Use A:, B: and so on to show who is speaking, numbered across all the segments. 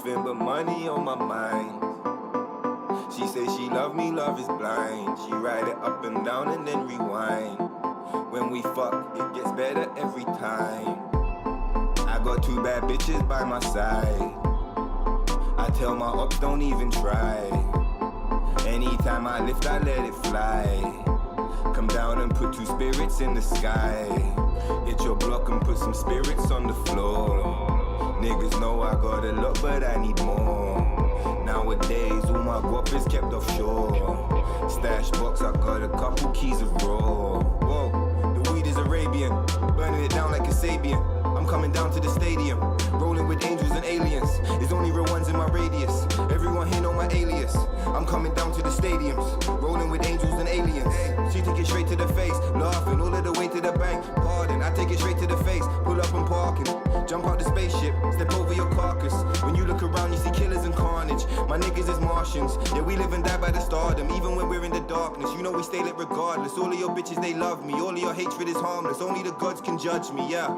A: nothing but money on my mind. She say she love me, love is blind. She ride it up and down and then rewind. When we fuck, it gets better every time. I got 2 bad bitches by my side. I tell my ops don't even try. Anytime I lift, I let it fly. Come down and put 2 spirits in the sky. Hit your block and put some spirits on the floor. Niggas know I got a lot, but I need more. Nowadays, all my guap is kept offshore. Stash box, I got a couple keys of raw. Whoa, the weed is Arabian, burning it down like a Sabian. I'm coming down to the stadium, rolling with angels and aliens. There's only real ones in my radius. Everyone here know my alias. I'm coming down to the stadiums, rolling with angels and aliens. She take it straight to the face, laughing all of the way to the bank. Pardon, I take it straight to the face. Pull up and parking, jump out the spaceship, step over your carcass. When you look around, you see killers and carnage. My niggas is Martians, yeah, we live and die by the stardom. Even when we're in the darkness, you know we stay lit regardless. All of your bitches, they love me. All of your hatred is harmless. Only the gods can judge me, yeah.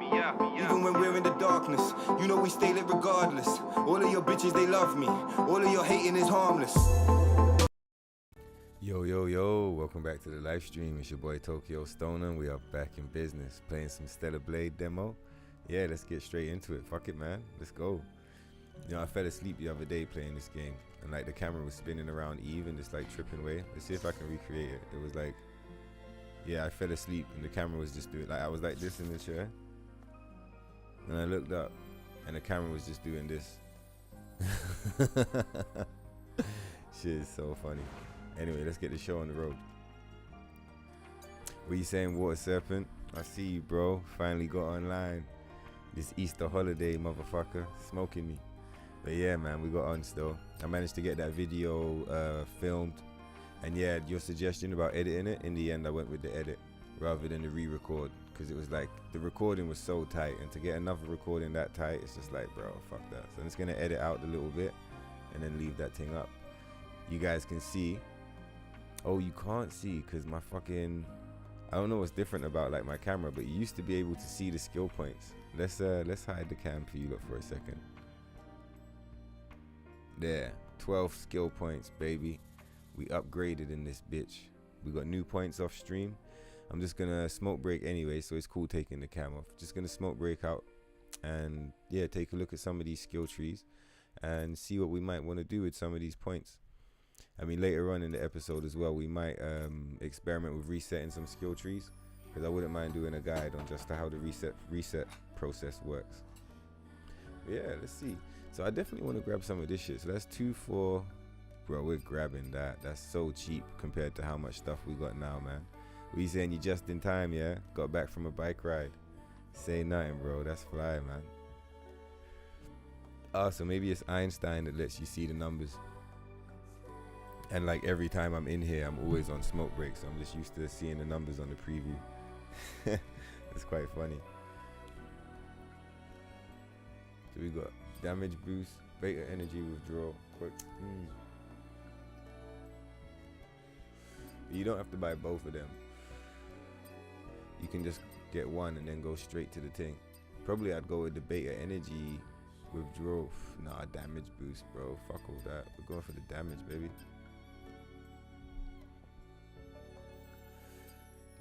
A: Even when we're in the darkness, you know we stay lit regardless. All of your bitches, they love me. All of your hating is harmless.
B: Yo, welcome back to the live stream. It's your boy Tokyo Stoner. We are back in business, playing some Stellar Blade demo. Yeah, let's get straight into it. Fuck it, man. Let's go. You know, I fell asleep the other day playing this game, and like the camera was spinning around Eve in this like tripping way. Let's see if I can recreate it. It was like, yeah, I fell asleep and the camera was just doing, like I was like this in the chair, and I looked up and the camera was just doing this. Shit is so funny. Anyway, let's get the show on the road. What you saying, Water Serpent? I see you, bro. Finally got online. This Easter holiday, motherfucker. Smoking me. But yeah, man, we got on still. I managed to get that video filmed. And yeah, your suggestion about editing it, in the end I went with the edit rather than the re-record. Because it was like, the recording was so tight. And to get another recording that tight, it's just like, bro, fuck that. So I'm just going to edit out a little bit and then leave that thing up. You guys can see. Oh, you can't see because my fucking, I don't know what's different about like my camera, but you used to be able to see the skill points. Let's hide the cam for you lot for a second. There, 12 skill points, baby. We upgraded in this bitch. We got new points off stream. I'm just gonna smoke break anyway, so it's cool taking the cam off. Just gonna smoke break out and yeah, take a look at some of these skill trees and see what we might want to do with some of these points. I mean, later on in the episode as well, we might experiment with resetting some skill trees, because I wouldn't mind doing a guide on just how the reset process works. But yeah, let's see. So I definitely want to grab some of this shit. So that's 2 for, bro, we're grabbing that. That's so cheap compared to how much stuff we got now, man. What you saying? You just in time, yeah? Got back from a bike ride. Say nothing, bro. That's fly, man. Oh, so maybe it's Einstein that lets you see the numbers. And like every time I'm in here, I'm always on smoke break, so I'm just used to seeing the numbers on the preview. It's quite funny. So we got damage boost, beta energy withdrawal, quick. You don't have to buy both of them. You can just get one and then go straight to the thing. Probably I'd go with the beta energy withdrawal. Nah, damage boost, bro. Fuck all that. We're going for the damage, baby.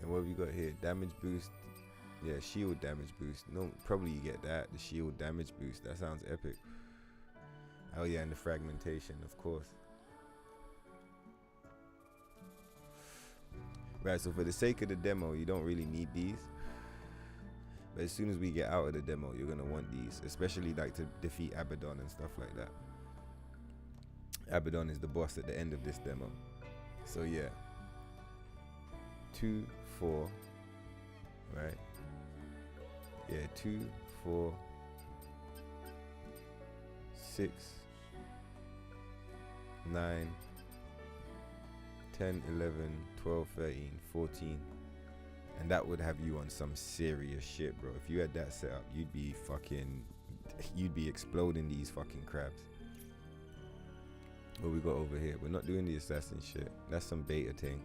B: And what have you got here? Damage boost. Yeah, shield damage boost. No, probably you get that. The shield damage boost. That sounds epic. Oh yeah, and the fragmentation, of course. Right, so for the sake of the demo, you don't really need these. But as soon as we get out of the demo, you're going to want these. Especially like to defeat Abaddon and stuff like that. Abaddon is the boss at the end of this demo. So yeah. 2, 4, right? Yeah, 2, 4, 6, 9, 10, 11, 12, 13, 14. And that would have you on some serious shit, bro. If you had that set up, you'd be exploding these fucking crabs. What we got over here? We're not doing the assassin shit. That's some beta thing.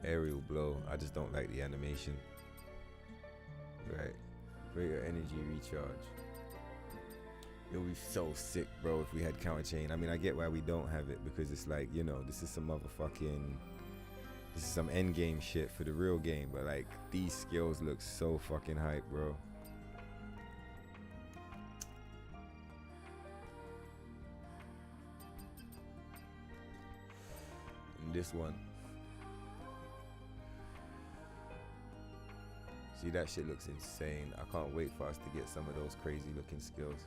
B: Aerial blow. I just don't like the animation. Right. Greater energy recharge. It would be so sick, bro, if we had counter chain. I mean, I get why we don't have it, because it's like, you know, this is some motherfucking, this is some end game shit for the real game. But like, these skills look so fucking hype, bro. And this one, see, that shit looks insane. I can't wait for us to get some of those crazy looking skills.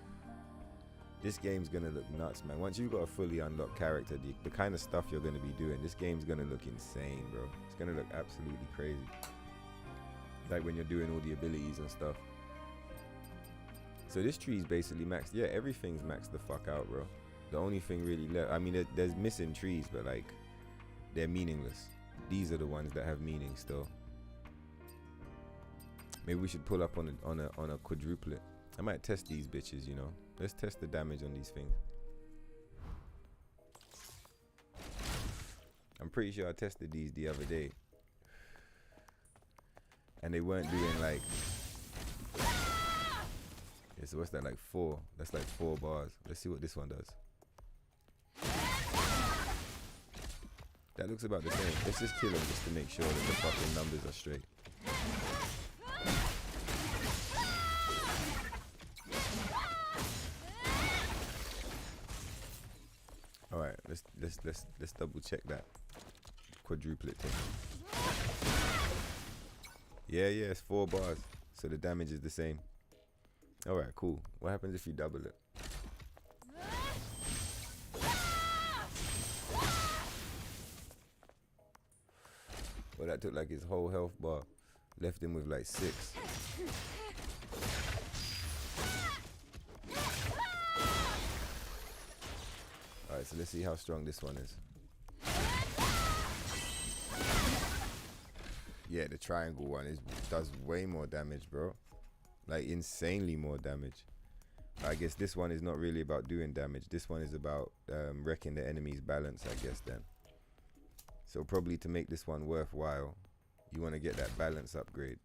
B: This game's gonna look nuts, man. Once you've got a fully unlocked character, the kind of stuff you're gonna be doing, this game's gonna look insane, bro. It's gonna look absolutely crazy. Like when you're doing all the abilities and stuff. So this tree's basically maxed. Yeah, everything's maxed the fuck out, bro. The only thing really left, I mean, there's missing trees, but like, they're meaningless. These are the ones that have meaning still. Maybe we should pull up on a quadruplet. I might test these bitches, you know. Let's test the damage on these things. I'm pretty sure I tested these the other day, and they weren't doing like, yeah, so what's that, like 4? That's like 4 bars. Let's see what this one does. That looks about the same. Let's just kill him just to make sure that the fucking numbers are straight. Alright, let's double check that quadruplet thing. Yeah, it's 4 bars, so the damage is the same. Alright, cool. What happens if you double it? Well, that took like his whole health bar, left him with like 6. Alright, so let's see how strong this one is. Yeah, the triangle one does way more damage, bro. Like insanely more damage. I guess this one is not really about doing damage. This one is about wrecking the enemy's balance, I guess, then. So probably to make this one worthwhile, you want to get that balance upgrade.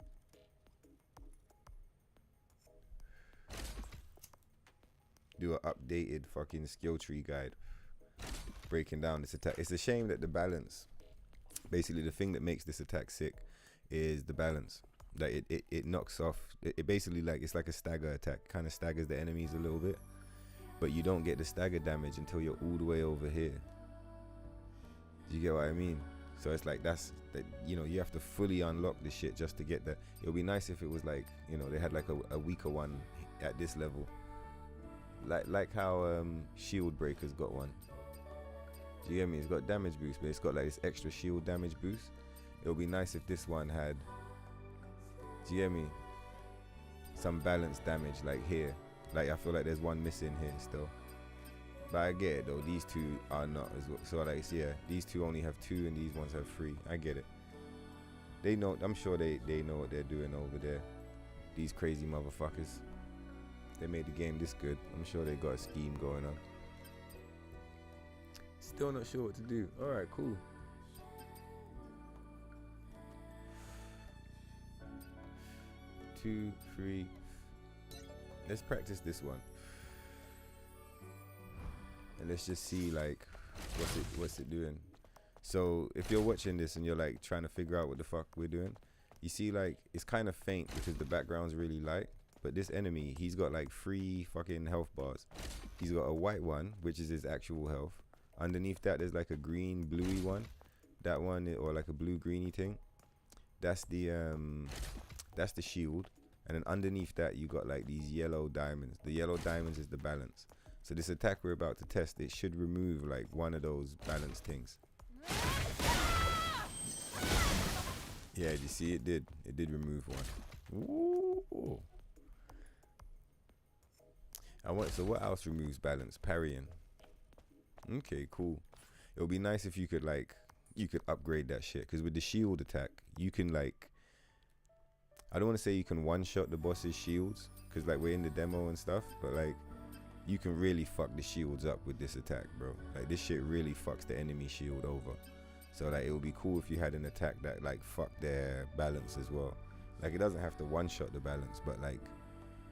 B: Do an updated fucking skill tree guide, breaking down this attack. It's a shame that the balance, basically the thing that makes this attack sick is the balance. Like it knocks off, it basically, like, it's like a stagger attack, kind of staggers the enemies a little bit, but you don't get the stagger damage until you're all the way over here. Do you get what I mean? So it's like, that's that, you know, you have to fully unlock this shit just to get that. It would be nice if it was like, you know, they had like a weaker one at this level, like how shield breaker's got one. Do you get me? It's got damage boost, but it's got like this extra shield damage boost. It would be nice if this one had, do you get me, some balance damage like here. Like I feel like there's one missing here still. But I get it though, these two are not as well. So like, yeah, these two only have 2 and these ones have 3. I get it. They know, I'm sure they know what they're doing over there. These crazy motherfuckers. They made the game this good. I'm sure they got a scheme going on. Still not sure what to do. Alright, cool. Two, 3. Let's practice this one. And let's just see like what's it doing. So if you're watching this and you're like trying to figure out what the fuck we're doing, you see like it's kind of faint because the background's really light. But this enemy, he's got like 3 fucking health bars. He's got a white one, which is his actual health. Underneath that there's like a green bluey one. That one, or like a blue greeny thing. That's the shield. And then underneath that you got like these yellow diamonds. The yellow diamonds is the balance. So this attack we're about to test, it should remove like one of those balance things. Yeah, you see it did remove one. Ooh. So what else removes balance? Parrying. Okay, cool. It would be nice if you could upgrade that shit, because with the shield attack you can like, I don't want to say you can one-shot the boss's shields, because like we're in the demo and stuff, but like you can really fuck the shields up with this attack, bro. Like this shit really fucks the enemy shield over. So like it would be cool if you had an attack that like fucked their balance as well. Like it doesn't have to one-shot the balance, but like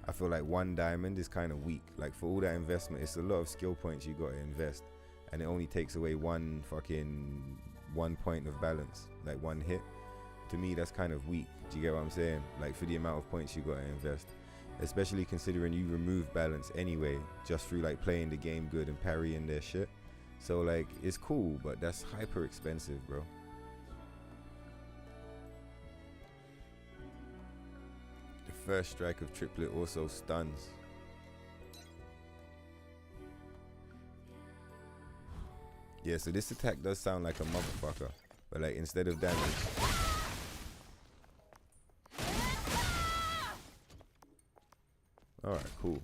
B: I feel like 1 diamond is kind of weak. Like for all that investment, it's a lot of skill points you got to invest, and it only takes away 1 point of balance, like 1 hit. To me, that's kind of weak. Do you get what I'm saying? Like for the amount of points you got to invest, especially considering you remove balance anyway, just through like playing the game good and parrying their shit. So like, it's cool, but that's hyper expensive, bro. The first strike of triplet also stuns. Yeah, so this attack does sound like a motherfucker, but like instead of damage, alright, cool.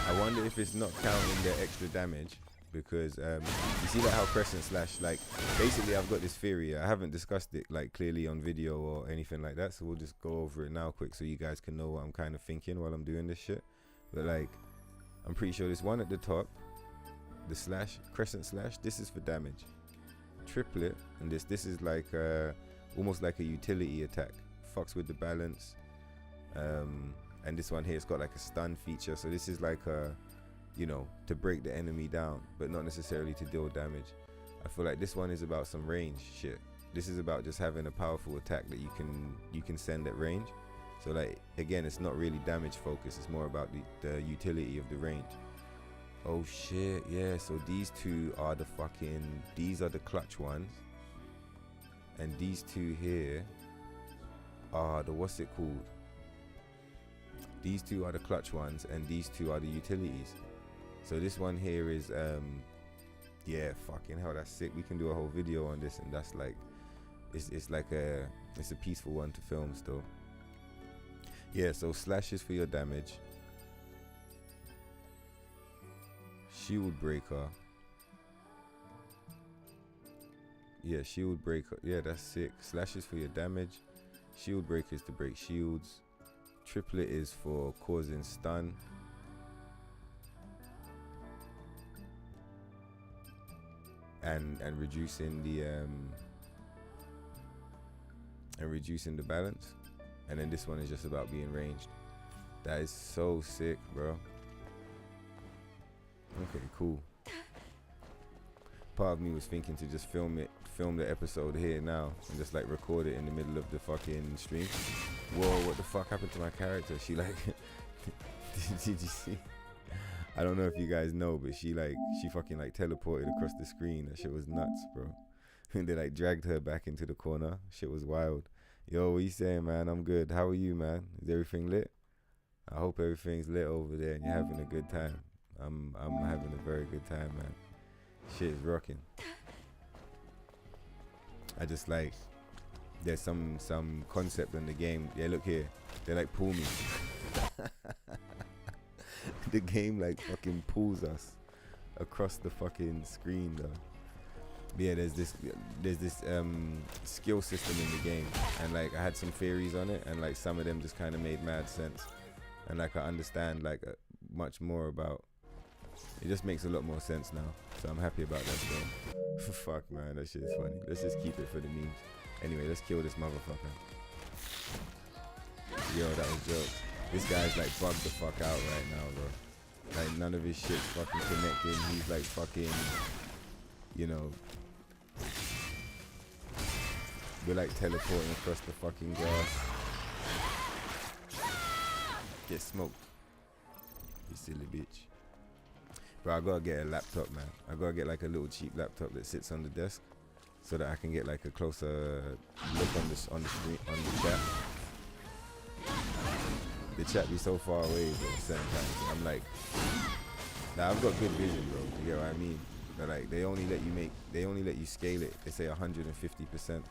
B: I wonder if it's not counting the extra damage, because you see like how crescent slash, like basically I've got this theory. I haven't discussed it like clearly on video or anything like that, so we'll just go over it now quick so you guys can know what I'm kind of thinking while I'm doing this shit. But like, I'm pretty sure this one at the top, the slash, crescent slash, this is for damage. Triplet, and this is like almost like a utility attack. Fucks with the balance. And this one here, it's got like a stun feature. So this is like a, you know, to break the enemy down, but not necessarily to deal damage. I feel like this one is about some range shit. This is about just having a powerful attack that you can send at range. So like, again, it's not really damage focused. It's more about the utility of the range. Oh shit, yeah. So these two are the these are the clutch ones. And these two here are the, what's it called? These two are the clutch ones, and these two are the utilities. So this one here is, yeah, fucking hell, that's sick. We can do a whole video on this, and that's like, it's like it's a peaceful one to film still. Yeah, so slashes for your damage. Shield breaker. Yeah, shield breaker. Yeah, that's sick. Slashes for your damage. Shield breaker is to break shields. Triplet is for causing stun. And reducing the balance. And then this one is just about being ranged. That is so sick, bro. Okay, cool. Part of me was thinking to just film the episode here now and just like record it in the middle of the fucking stream. Whoa, what the fuck happened to my character? She like, did you see? I don't know if you guys know, but she fucking like teleported across the screen. That shit was nuts, bro. And they like dragged her back into the corner. Shit was wild. Yo, what you saying, man? I'm good. How are you, man? Is everything lit? I hope everything's lit over there and you're having a good time. I'm having a very good time, man. Shit is rocking. I just like, there's some concept in the game. Yeah, look here. They like pull me. The game like fucking pulls us across the fucking screen though. But yeah, there's this skill system in the game, and like I had some theories on it, and like some of them just kind of made mad sense, and like I understand like much more about. It just makes a lot more sense now, so I'm happy about that still. Fuck man, that shit is funny. Let's just keep it for the memes. Anyway, let's kill this motherfucker. Yo, that was jokes. This guy's like bugged the fuck out right now, bro. Like none of his shit's fucking connecting. He's like fucking, you know, we're like teleporting across the fucking grass. Get smoked, you silly bitch. Bro, I gotta get a laptop, man. I gotta get like a little cheap laptop that sits on the desk, so that I can get like a closer look on the screen, on the chat. The chat be so far away, bro. Certain times I'm like, nah, I've got good vision, bro. You get what I mean? But like, they only let you scale it. They say 150%.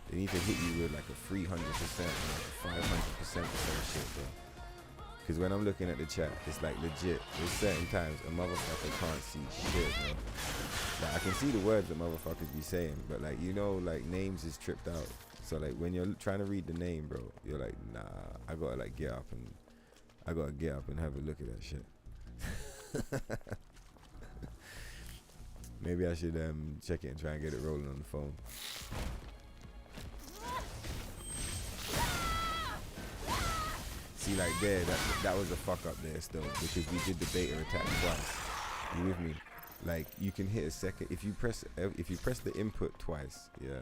B: They need to hit you with like a 300%, like a 500% or some shit, bro. Because when I'm looking at the chat, it's like legit. There's certain times a motherfucker can't see shit, bro. Like I can see the words that motherfuckers be saying, but like, you know, like names is tripped out. So like when you're trying to read the name, bro, you're like, nah, I gotta get up and have a look at that shit. Maybe I should check it and try and get it rolling on the phone. See, like there, that was a fuck up there still, because we did the beta attack twice. You with me? Like you can hit a second if you press the input twice, yeah.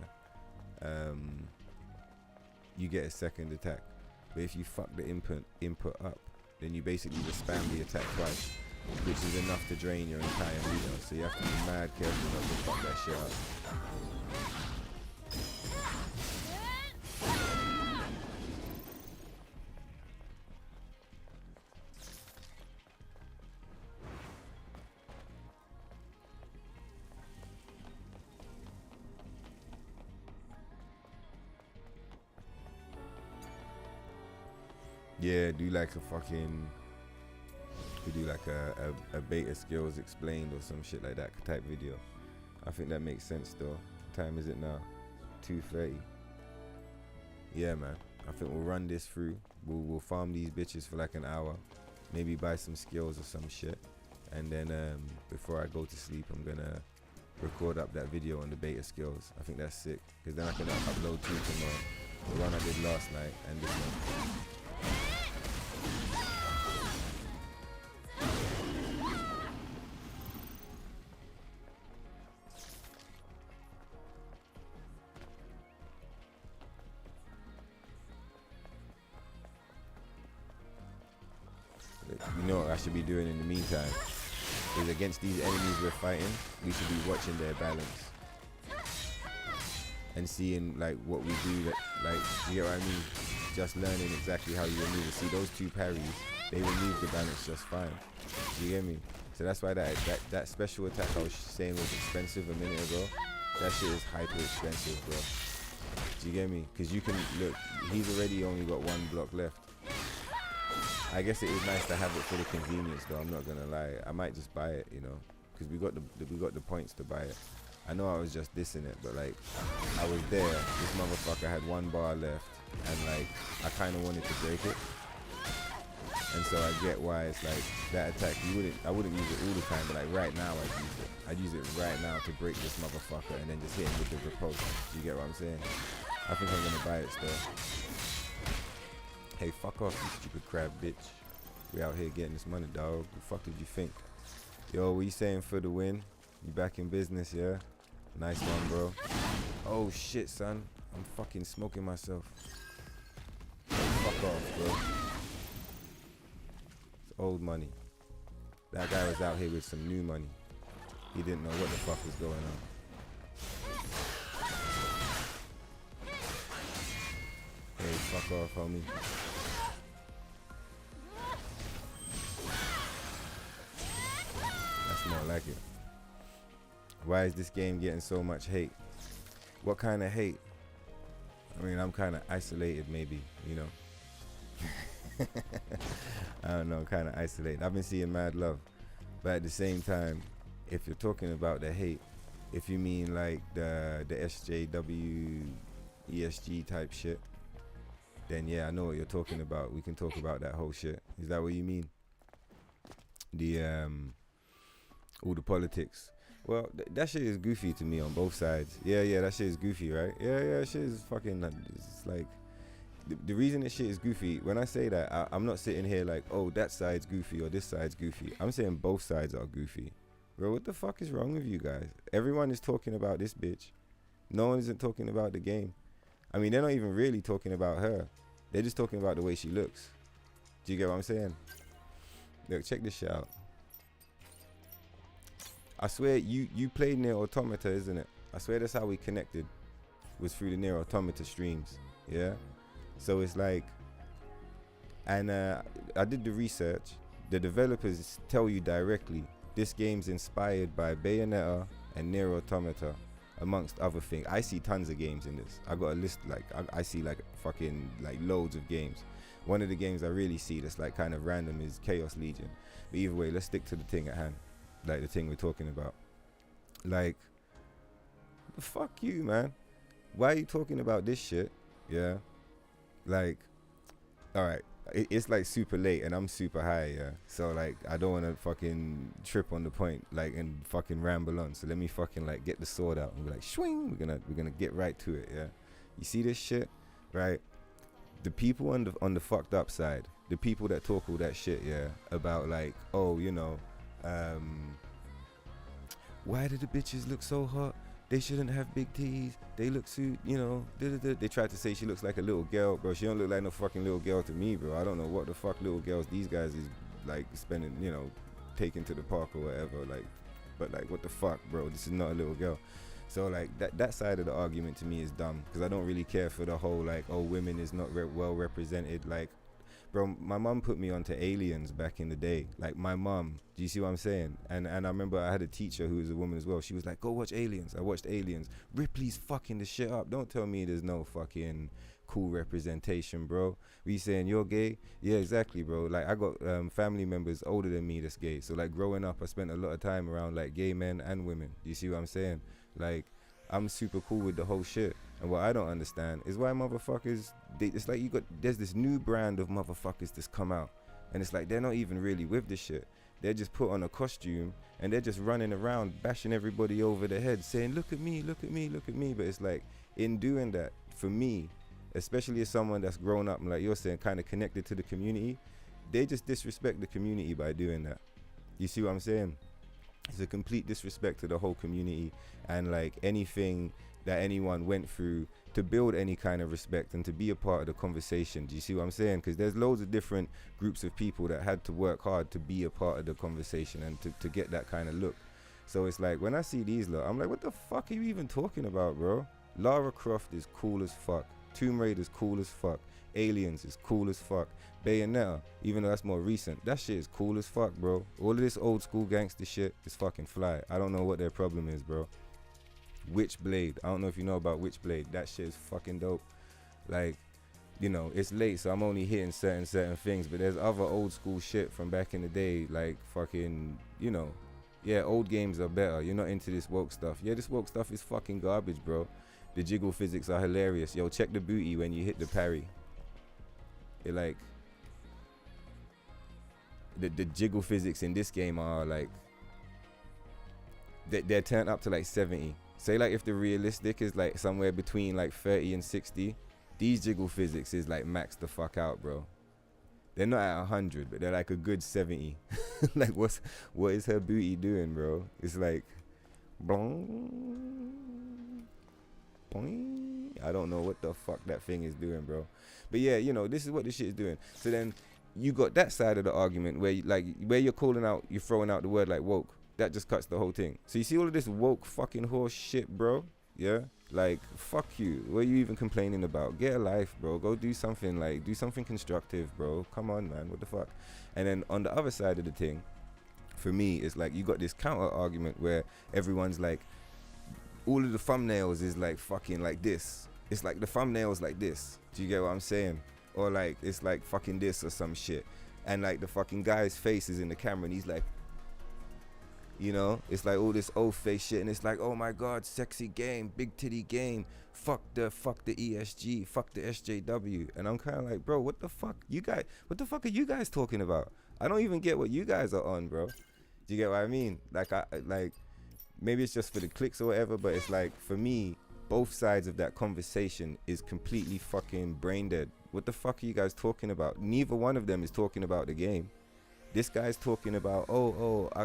B: You get a second attack. But if you fuck the input up, then you basically just spam the attack twice, which is enough to drain your entire meter. So you have to be mad careful not to fuck that shit up. Yeah, do like a fucking, we do like a beta skills explained or some shit like that type video. I think that makes sense though. What time is it now? 2:30. Yeah, man. I think we'll run this through. We'll farm these bitches for like an hour. Maybe buy some skills or some shit. And then before I go to sleep, I'm gonna record up that video on the beta skills. I think that's sick. Because then I can upload two tomorrow. The one I did last night and this one. You know what I should be doing in the meantime is against these enemies we're fighting, we should be watching their balance and seeing like what we do, like, you get what I mean? Just learning exactly how you remove it. See those two parries, they remove the balance just fine. You get me? So that's why that special attack I was saying was expensive a minute ago. That shit is hyper expensive, bro. Do you get me? Because you can look, he's already only got one block left. I guess it is nice to have it for the convenience though, I'm not gonna lie. I might just buy it, you know, because we got the points to buy it. I know I was just dissing it, but like I was there, this motherfucker had one bar left and like I kinda wanted to break it. And so I get why it's like that attack I wouldn't use it all the time, but like right now I'd use it right now to break this motherfucker and then just hit him with the repulsion. Do you get what I'm saying? I think I'm gonna buy it still. Hey, fuck off, you stupid crab bitch. We out here getting this money, dog. What the fuck did you think? Yo, what you saying for the win? You back in business, yeah? Nice one, bro. Oh shit, son. I'm fucking smoking myself. Fuck off, bro. It's old money. That guy was out here with some new money. He didn't know what the fuck was going on. Hey, fuck off, homie. That's more like it. Why is this game getting so much hate? What kind of hate? I mean, I'm kind of isolated maybe, you know. I don't know, kind of isolated. I've been seeing mad love. But at the same time, if you're talking about the hate, if you mean like the SJW, ESG type shit, then yeah, I know what you're talking about. We can talk about that whole shit. Is that what you mean? The all the politics. Well, that shit is goofy to me on both sides. Yeah, that shit is goofy, right? Yeah, that shit is fucking. It's like the reason this shit is goofy. When I say that, I'm not sitting here like, oh, that side's goofy or this side's goofy. I'm saying both sides are goofy, bro. What the fuck is wrong with you guys? Everyone is talking about this bitch. No one isn't talking about the game. I mean, they're not even really talking about her. They're just talking about the way she looks. Do you get what I'm saying? Look, check this shit out. I swear, you played Nier Automata, isn't it? I swear that's how we connected, was through the Nier Automata streams, yeah? So it's like, and I did the research. The developers tell you directly, this game's inspired by Bayonetta and Nier Automata, amongst other things. I see tons of games in this. I got a list, like, I see like fucking, like loads of games. One of the games I really see that's like kind of random is Chaos Legion. But either way, let's stick to the thing at hand. Like the thing we're talking about. Like, fuck you, man. Why are you talking about this shit? Yeah. Like, alright. it's like super late and I'm super high, yeah. So like I don't want to fucking trip on the point, like, and fucking ramble on. So let me fucking like get the sword out and be like, swing. We're gonna get right to it, yeah. You see this shit, right? The people on the fucked up side, the people that talk all that shit, yeah, about like, oh, you know, why do the bitches look so hot? They shouldn't have big titties. They look so, you know, They tried to say she looks like a little girl, bro. She don't look like no fucking little girl to me, bro. I don't know what the fuck little girls these guys is like spending, you know, taking to the park or whatever. Like, but like, what the fuck, bro? This is not a little girl. So like that side of the argument to me is dumb, because I don't really care for the whole like, oh, women is not well represented. Like, bro, my mom put me onto Aliens back in the day. Like, my mom, do you see what I'm saying? And I remember I had a teacher who was a woman as well. She was like, go watch Aliens. I watched Aliens. Ripley's fucking the shit up. Don't tell me there's no fucking cool representation, bro. We saying you're gay? Yeah, exactly, bro. Like, I got family members older than me that's gay. So like, growing up, I spent a lot of time around like gay men and women. Do you see what I'm saying? Like, I'm super cool with the whole shit. And what I don't understand is why motherfuckers, it's like there's this new brand of motherfuckers that's come out. And it's like, they're not even really with this shit. They're just put on a costume and they're just running around bashing everybody over the head saying, look at me, look at me, look at me. But it's like, in doing that, for me, especially as someone that's grown up and like you're saying, kind of connected to the community, they just disrespect the community by doing that. You see what I'm saying? It's a complete disrespect to the whole community and like anything that anyone went through to build any kind of respect and to be a part of the conversation. Do you see what I'm saying? Because there's loads of different groups of people that had to work hard to be a part of the conversation and to get that kind of look. So it's like, when I see these lot, I'm like, what the fuck are you even talking about, bro? Lara Croft is cool as fuck. Tomb Raider's cool as fuck. Aliens is cool as fuck. Bayonetta, even though that's more recent, that shit is cool as fuck, bro. All of this old school gangster shit is fucking fly. I don't know what their problem is, bro. Witchblade, I don't know if you know about Witchblade. That shit is fucking dope. Like, you know, it's late, so I'm only hitting certain things, but there's other old school shit from back in the day, like fucking, you know, yeah, old games are better. You're not into this woke stuff. Yeah, this woke stuff is fucking garbage, bro. The jiggle physics are hilarious. Yo, check the booty when you hit the parry. It like, the jiggle physics in this game are like, they're turned up to like 70. Say like if the realistic is like somewhere between like 30 and 60, these jiggle physics is like max the fuck out, bro. They're not at 100, but they're like a good 70. Like, what is her booty doing, bro? It's like, boing, boing. I don't know what the fuck that thing is doing, bro. But yeah, you know, this is what this shit is doing. So then you got that side of the argument where where you're calling out, you're throwing out the word like woke. That just cuts the whole thing. So you see all of this woke fucking horse shit, bro? Yeah? Like, fuck you. What are you even complaining about? Get a life, bro. Go do something, like, do something constructive, bro. Come on, man. What the fuck? And then on the other side of the thing, for me, it's like you got this counter argument where everyone's like, all of the thumbnails is like fucking like this. It's like the thumbnails like this. Do you get what I'm saying? Or like, it's like fucking this or some shit. And like the fucking guy's face is in the camera and he's like, you know, it's like all this old face shit, and it's like, oh my god, sexy game, big titty game, fuck the ESG, fuck the SJW, and I'm kind of like, bro, what the fuck are you guys talking about? I don't even get what you guys are on, bro. Do you get what I mean? Like, maybe it's just for the clicks or whatever, but it's like, for me, both sides of that conversation is completely fucking brain dead. What the fuck are you guys talking about? Neither one of them is talking about the game. This guy's talking about,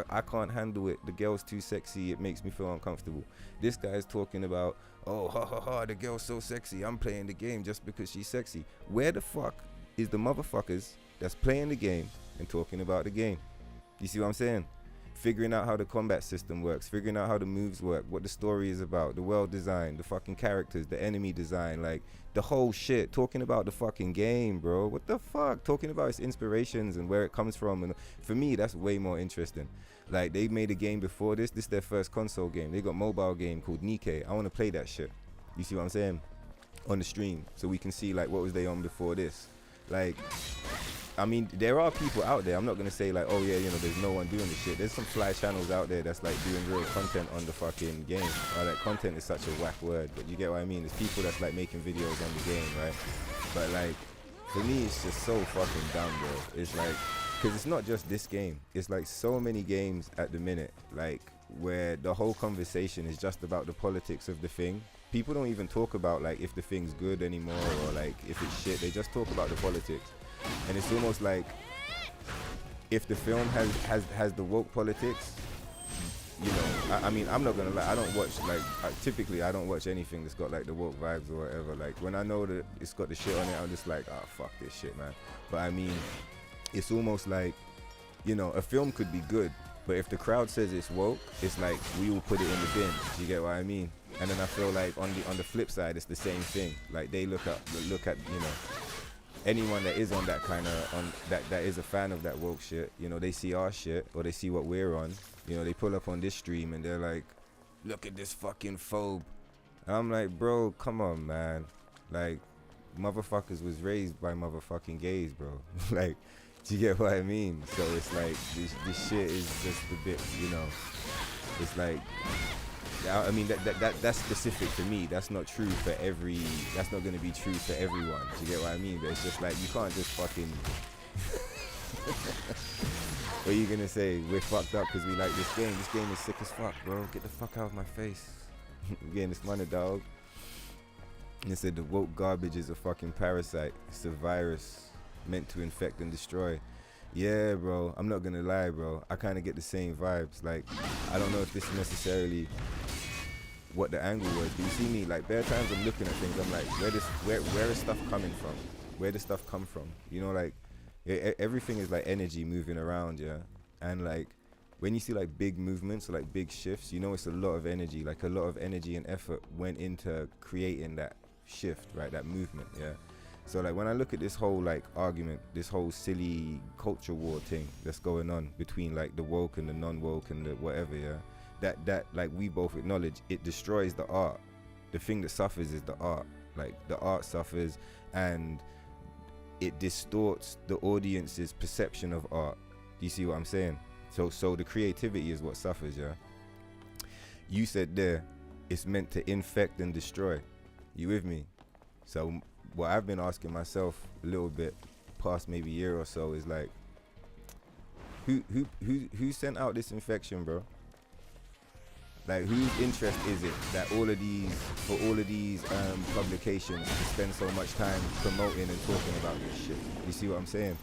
B: I can't handle it. The girl's too sexy. It makes me feel uncomfortable. This guy's talking about, the girl's so sexy. I'm playing the game just because she's sexy. Where the fuck is the motherfuckers that's playing the game and talking about the game? You see what I'm saying? Figuring out how the combat system works, figuring out how the moves work, what the story is about, the world design, the fucking characters, the enemy design, like the whole shit. Talking about the fucking game, bro. What the fuck? Talking about its inspirations and where it comes from. And for me, that's way more interesting. Like, they made a game before this. This is their first console game. They got a mobile game called Nikkei. I want to play that shit. You see what I'm saying? On the stream, so we can see like what was they on before this. Like, I mean, there are people out there. I'm not gonna say like, oh yeah, you know, there's no one doing this shit. There's some fly channels out there that's like doing real content on the fucking game. Like, content is such a whack word, but you get what I mean. There's people that's like making videos on the game, right? But like, for me, it's just so fucking dumb, bro. It's like, because it's not just this game. It's like so many games at the minute, like where the whole conversation is just about the politics of the thing. People don't even talk about like if the thing's good anymore or like if it's shit. They just talk about the politics, and it's almost like if the film has the woke politics, you know. I mean, I'm not gonna lie. I don't watch like typically I don't watch anything that's got like the woke vibes or whatever. Like when I know that it's got the shit on it, I'm just like, oh fuck this shit, man. But I mean, it's almost like, you know, a film could be good, but if the crowd says it's woke, it's like we will put it in the bin. Do you get what I mean? And then I feel like on the flip side, it's the same thing. Like they look at you know, anyone that is on that kind of that is a fan of that woke shit. You know, they see our shit or they see what we're on. You know, they pull up on this stream and they're like, look at this fucking phobe. And I'm like, bro, come on, man. Like, motherfuckers was raised by motherfucking gays, bro. Like, do you get what I mean? So it's like this shit is just a bit, you know. It's like, I mean that's specific to me. That's not true for every. That's not gonna be true for everyone. Do you get what I mean? But it's just like you can't just fucking. What are you gonna say? We're fucked up because we like this game. This game is sick as fuck, bro. Get the fuck out of my face. We're getting this money, dog. And they said the woke garbage is a fucking parasite. It's a virus meant to infect and destroy. Yeah, bro. I'm not gonna lie, bro. I kind of get the same vibes. Like, I don't know if this is necessarily what the angle was. But you see me, like, bare times I'm looking at things. I'm like, where is stuff coming from? Where does stuff come from? You know, like, everything is like energy moving around, yeah. And like, when you see like big movements or like big shifts, you know it's a lot of energy. Like a lot of energy and effort went into creating that shift, right? That movement, yeah. So like when I look at this whole like argument, this whole silly culture war thing that's going on between like the woke and the non-woke and the whatever, yeah. That like we both acknowledge it destroys the art. The thing that suffers is the art. Like the art suffers and it distorts the audience's perception of art. Do you see what I'm saying? So the creativity is what suffers, yeah. You said there, it's meant to infect and destroy. You with me? So what I've been asking myself a little bit past maybe year or so is like, who sent out this infection, bro? Like, whose interest is it that for all of these publications to spend so much time promoting and talking about this shit? You see what I'm saying?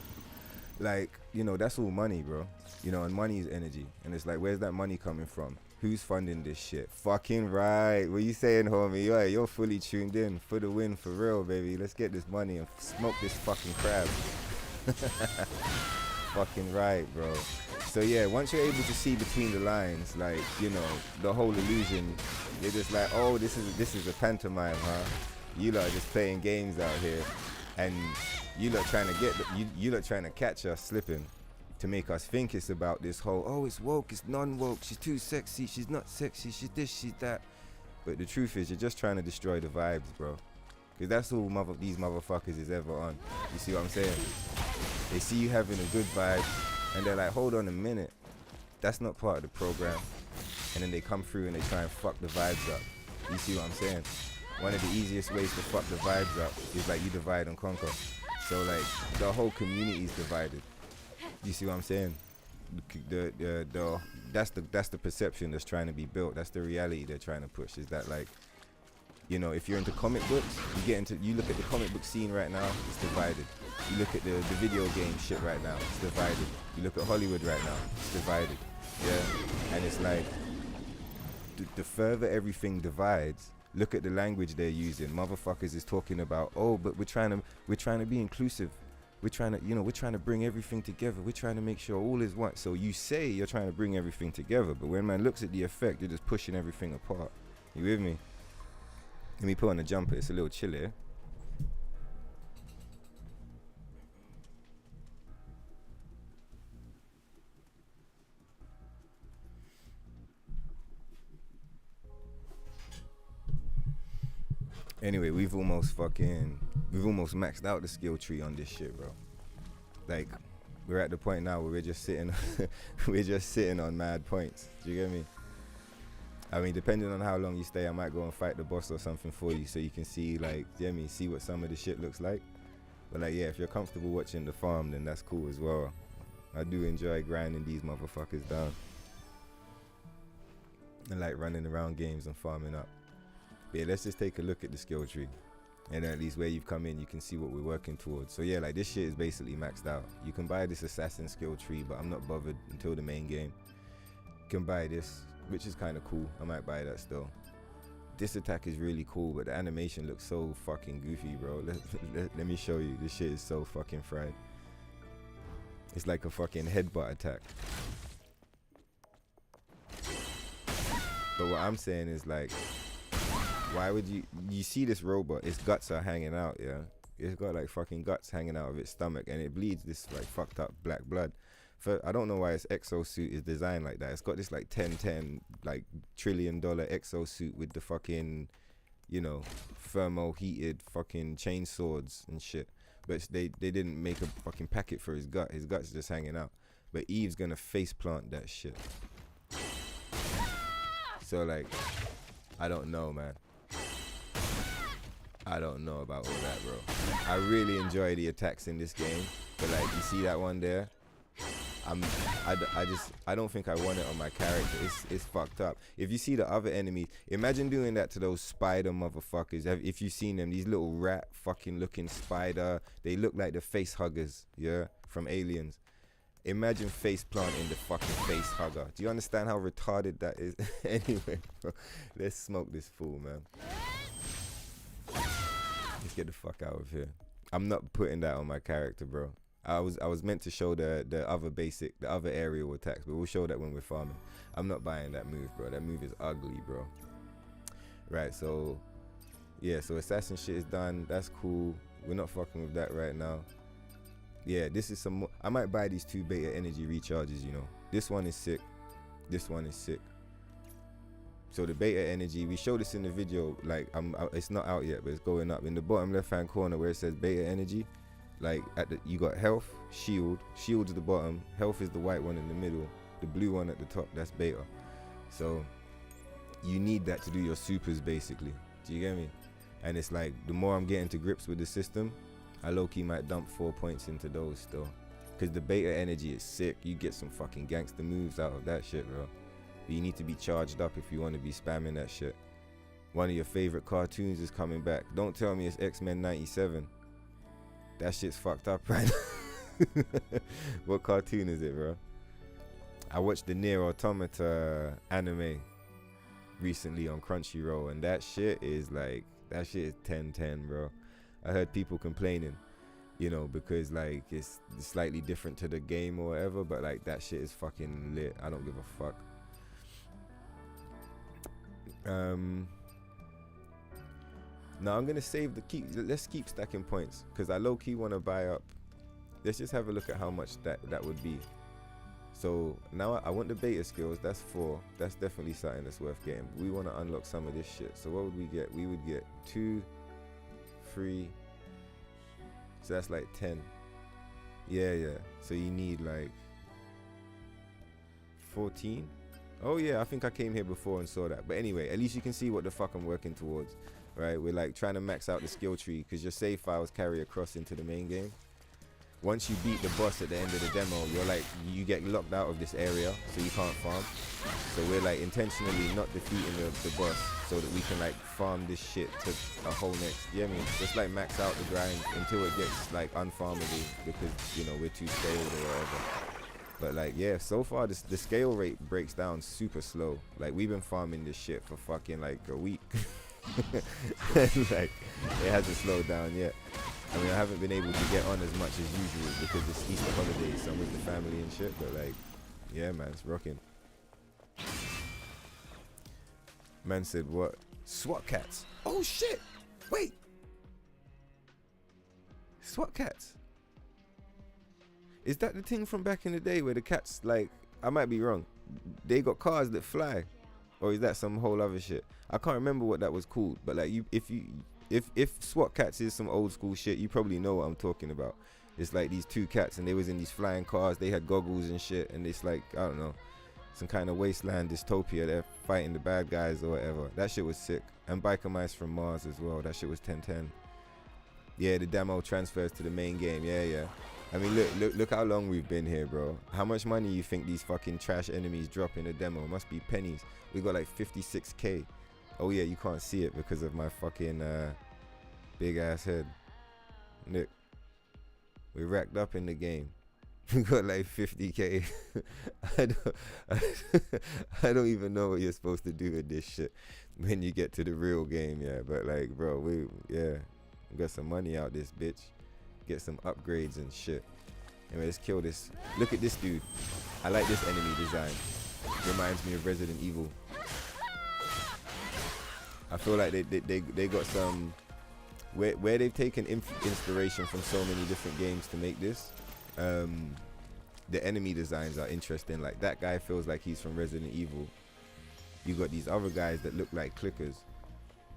B: Like, you know, that's all money, bro. You know, and money is energy. And it's like, where's that money coming from? Who's funding this shit? Fucking right. What you saying, homie? You're fully tuned in. For the win, for real, baby. Let's get this money and smoke this fucking crab. Fucking right, bro. So yeah, once you're able to see between the lines, like, you know, the whole illusion, you're just like, oh, this is a pantomime, huh? You lot are just playing games out here, and you lot trying to you lot trying to catch us slipping, to make us think it's about this whole, oh, it's woke, it's non-woke, she's too sexy, she's not sexy, she's this, she's that. But the truth is, you're just trying to destroy the vibes, bro. Because that's all these motherfuckers is ever on. You see what I'm saying? They see you having a good vibe, and they're like, hold on a minute, that's not part of the program. And then they come through and they try and fuck the vibes up. You see what I'm saying? One of the easiest ways to fuck the vibes up is like you divide and conquer. So like the whole community is divided. You see what I'm saying? That's the perception that's trying to be built. That's the reality they're trying to push. Is that like, you know, if you're into comic books, you look at the comic book scene right now, it's divided. You look at the video game shit right now, it's divided. You look at Hollywood right now, it's divided. Yeah, and it's like the further everything divides, look at the language they're using. Motherfuckers is talking about, oh, but we're trying to be inclusive. We're trying to bring everything together. We're trying to make sure all is one. So you say you're trying to bring everything together, but when man looks at the effect, you're just pushing everything apart. You with me? Let me put on a jumper. It's a little chilly. Eh? Anyway, we've almost maxed out the skill tree on this shit, bro. Like, we're at the point now where we're just sitting on mad points. Do you get me? I mean, depending on how long you stay, I might go and fight the boss or something for you, so you can see, like, see what some of the shit looks like. But like, yeah, if you're comfortable watching the farm, then that's cool as well. I do enjoy grinding these motherfuckers down. And like running around games and farming up. But yeah, let's just take a look at the skill tree. And then at least where you've come in, you can see what we're working towards. So yeah, like this shit is basically maxed out. You can buy this assassin skill tree, but I'm not bothered until the main game. You can buy this, which is kind of cool. I might buy that still. This attack is really cool, but the animation looks so fucking goofy, bro. Let me show you. This shit is so fucking fried. It's like a fucking headbutt attack. But what I'm saying is like, why would you see this robot, its guts are hanging out, yeah? It's got like fucking guts hanging out of its stomach and it bleeds this like fucked up black blood. I don't know why its exosuit is designed like that. It's got this like 10 like $1 trillion exosuit with the fucking, you know, thermo heated fucking chain swords and shit. But they didn't make a fucking packet for his gut. His gut's just hanging out. But Eve's gonna face plant that shit. So like, I don't know, man. I don't know about all that, bro. I really enjoy the attacks in this game, but like, you see that one there? I don't think I want it on my character. It's fucked up. If you see the other enemies, imagine doing that to those spider motherfuckers. If you've seen them, these little rat fucking looking spider, they look like the face huggers, yeah, from Aliens. Imagine face planting the fucking face hugger. Do you understand how retarded that is? Anyway, bro, let's smoke this fool, man. Let's get the fuck out of here. I'm not putting that on my character, bro. I was meant to show the other aerial attacks, but we'll show that when we're farming. I'm not buying that move, bro. That move is ugly, bro. Right, so yeah, so assassin shit is done. That's cool. We're not fucking with that right now. Yeah, this is some more. I might buy these 2 beta energy recharges, you know. This one is sick. This one is sick. So the beta energy, we showed this in the video, like it's not out yet, but it's going up in the bottom left hand corner where it says beta energy. Like you got health, shield's the bottom, health is the white one in the middle, the blue one at the top, that's beta. So you need that to do your supers basically. Do you get me? And it's like, the more I'm getting to grips with the system, I low-key might dump 4 points into those still. Cause the beta energy is sick. You get some fucking gangster moves out of that shit, bro. But you need to be charged up if you want to be spamming that shit. One of your favorite cartoons is coming back. Don't tell me it's X-Men 97. That shit's fucked up, right? What cartoon is it, bro? I watched the Nier Automata anime recently on Crunchyroll, and that shit is 10/10, bro. I heard people complaining, you know, because like it's slightly different to the game or whatever, but like that shit is fucking lit. I don't give a fuck. Now I'm gonna save let's keep stacking points, because I low-key want to buy up. Let's just have a look at how much that would be. So now I want the beta skills. That's 4. That's definitely something that's worth getting. We want to unlock some of this shit. So what would we get? We would get 2, 3. So that's like 10. Yeah. So you need like 14. Oh yeah, I think I came here before and saw that. But anyway, at least you can see what the fuck I'm working towards. Right, we're like trying to max out the skill tree, because your save files carry across into the main game. Once you beat the boss at the end of the demo, you get locked out of this area, so you can't farm. So we're like intentionally not defeating the boss, so that we can like farm this shit to a whole next. Yeah, I mean, just like max out the grind until it gets like unfarmable, because you know we're too scaled or whatever. But like, yeah, so far the scale rate breaks down super slow. Like we've been farming this shit for fucking like a week. Like it hasn't slowed down yet. I mean, I haven't been able to get on as much as usual because it's Easter holidays, so I'm with the family and shit, but like, yeah man, it's rocking. Man said what? SWAT cats. Oh shit, wait, SWAT cats, is that the thing from back in the day where the cats, like, I might be wrong, they got cars that fly? Or is that some whole other shit? I can't remember what that was called, but like if SWAT cats is some old school shit, you probably know what I'm talking about. It's like these 2 cats and they was in these flying cars, they had goggles and shit, and it's like, I don't know, some kind of wasteland dystopia. They're fighting the bad guys or whatever. That shit was sick. And Biker Mice from Mars as well. That shit was 10/10. Yeah, the demo transfers to the main game. Yeah. I mean, look how long we've been here, bro. How much money you think these fucking trash enemies drop in a demo? It must be pennies. We got like 56k. Oh yeah, you can't see it because of my fucking big ass head. Look, we racked up in the game. We got like 50k. I don't even know what you're supposed to do with this shit when you get to the real game, yeah. But like, bro, we got some money out this bitch. Get some upgrades and shit. Anyway, let's kill this. Look at this dude. I like this enemy design. Reminds me of Resident Evil. I feel like they got some where they've taken inspiration from so many different games to make this. The enemy designs are interesting. Like that guy feels like he's from Resident Evil. You got these other guys that look like clickers,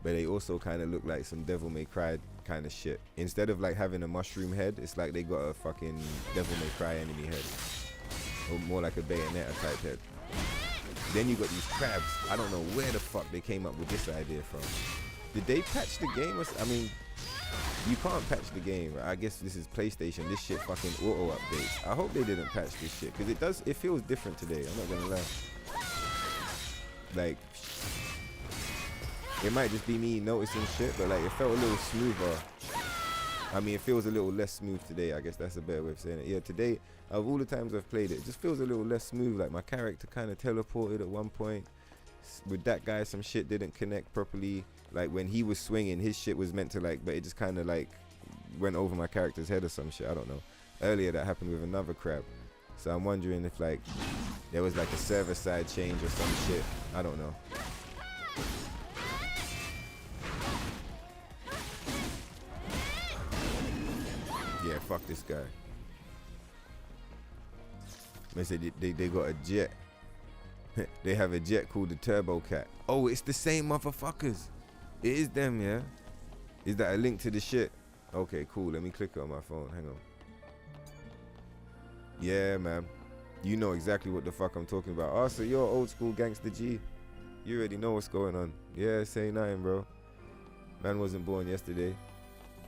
B: but they also kind of look like some Devil May Cry kind of shit. Instead of like having a mushroom head, it's like they got a fucking Devil May Cry enemy head, or more like a Bayonetta type head. Then you got these crabs. I don't know where the fuck they came up with this idea from. Did they patch the game? I mean, you can't patch the game. Right? I guess this is PlayStation. This shit fucking auto updates. I hope they didn't patch this shit because it feels different today. I'm not gonna lie. Like, it might just be me noticing shit, but like it felt a little smoother. I mean, it feels a little less smooth today. I guess that's a better way of saying it. Yeah, today, of all the times I've played it, it just feels a little less smooth. Like my character kind of teleported at one point. With that guy, some shit didn't connect properly. Like when he was swinging, his shit was meant to like, but it just kind of like went over my character's head or some shit. I don't know. Earlier that happened with another crab. So I'm wondering if like there was like a server side change or some shit. I don't know. Yeah, fuck this guy. They said they got a jet. They have a jet called the Turbo Cat. Oh, it's the same motherfuckers. It is them, yeah? Is that a link to the shit? Okay, cool. Let me click it on my phone. Hang on. Yeah, man. You know exactly what the fuck I'm talking about. Oh, so you're old school gangster G. You already know what's going on. Yeah, say nothing, bro. Man wasn't born yesterday.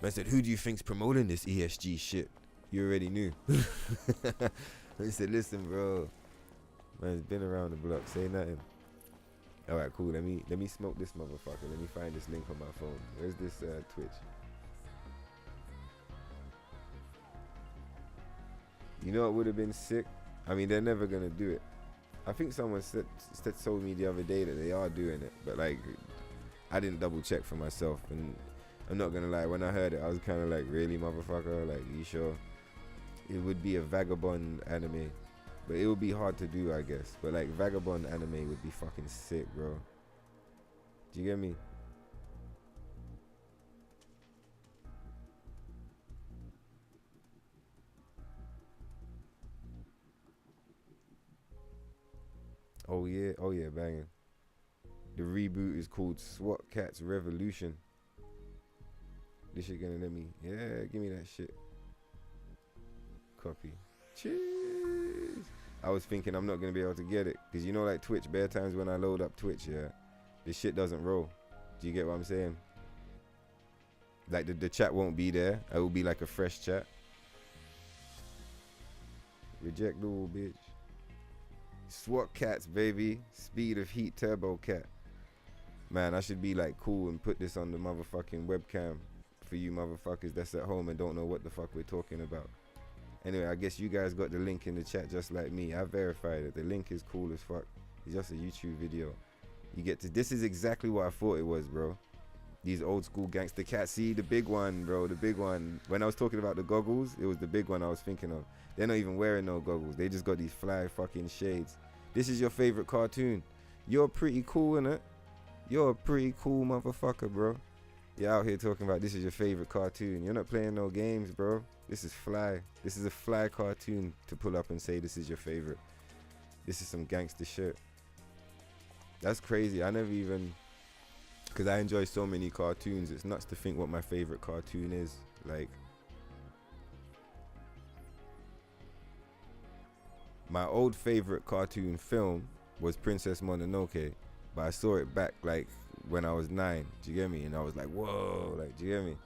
B: Man said, who do you think's promoting this ESG shit? You already knew. I said, listen, bro. Man's been around the block. Say nothing. All right, cool. Let me smoke this motherfucker. Let me find this link on my phone. Where's this Twitch? You know what would have been sick? I mean, they're never gonna do it. I think someone told me the other day that they are doing it, but like, I didn't double check for myself. And I'm not gonna lie, when I heard it, I was kind of like, really, motherfucker? Like, you sure? It would be a vagabond anime. But it would be hard to do, I guess. But like vagabond anime would be fucking sick, bro. Do you get me? Oh yeah, banging. The reboot is called SWAT Cats Revolution. This shit gonna let me, yeah, give me that shit. Copy. Cheers. I was thinking I'm not gonna be able to get it because you know, like Twitch, bare times when I load up Twitch, yeah, this shit doesn't roll. Do you get what I'm saying? Like the chat won't be there. It will be like a fresh chat. Reject all, bitch. SWAT Cats, baby. Speed of Heat Turbo Cat. Man, I should be like cool and put this on the motherfucking webcam for you motherfuckers that's at home and don't know what the fuck we're talking about. Anyway, I guess you guys got the link in the chat just like me. I verified it. The link is cool as fuck. It's just a YouTube video. You get to, this is exactly what I thought it was, bro. These old school gangster cats. See, the big one, bro, the big one. When I was talking about the goggles, it was the big one I was thinking of. They're not even wearing no goggles. They just got these fly fucking shades. This is your favorite cartoon. You're pretty cool, innit? You're a pretty cool motherfucker, bro. You're out here talking about this is your favorite cartoon. You're not playing no games, bro. This is fly. This is a fly cartoon to pull up and say this is your favorite. This is some gangster shit. That's crazy. I never even, because I enjoy so many cartoons, it's nuts to think what my favorite cartoon is. Like, my old favorite cartoon film was Princess Mononoke, but I saw it back like when I was 9. Do you get me? And I was like, whoa, like, do you get me?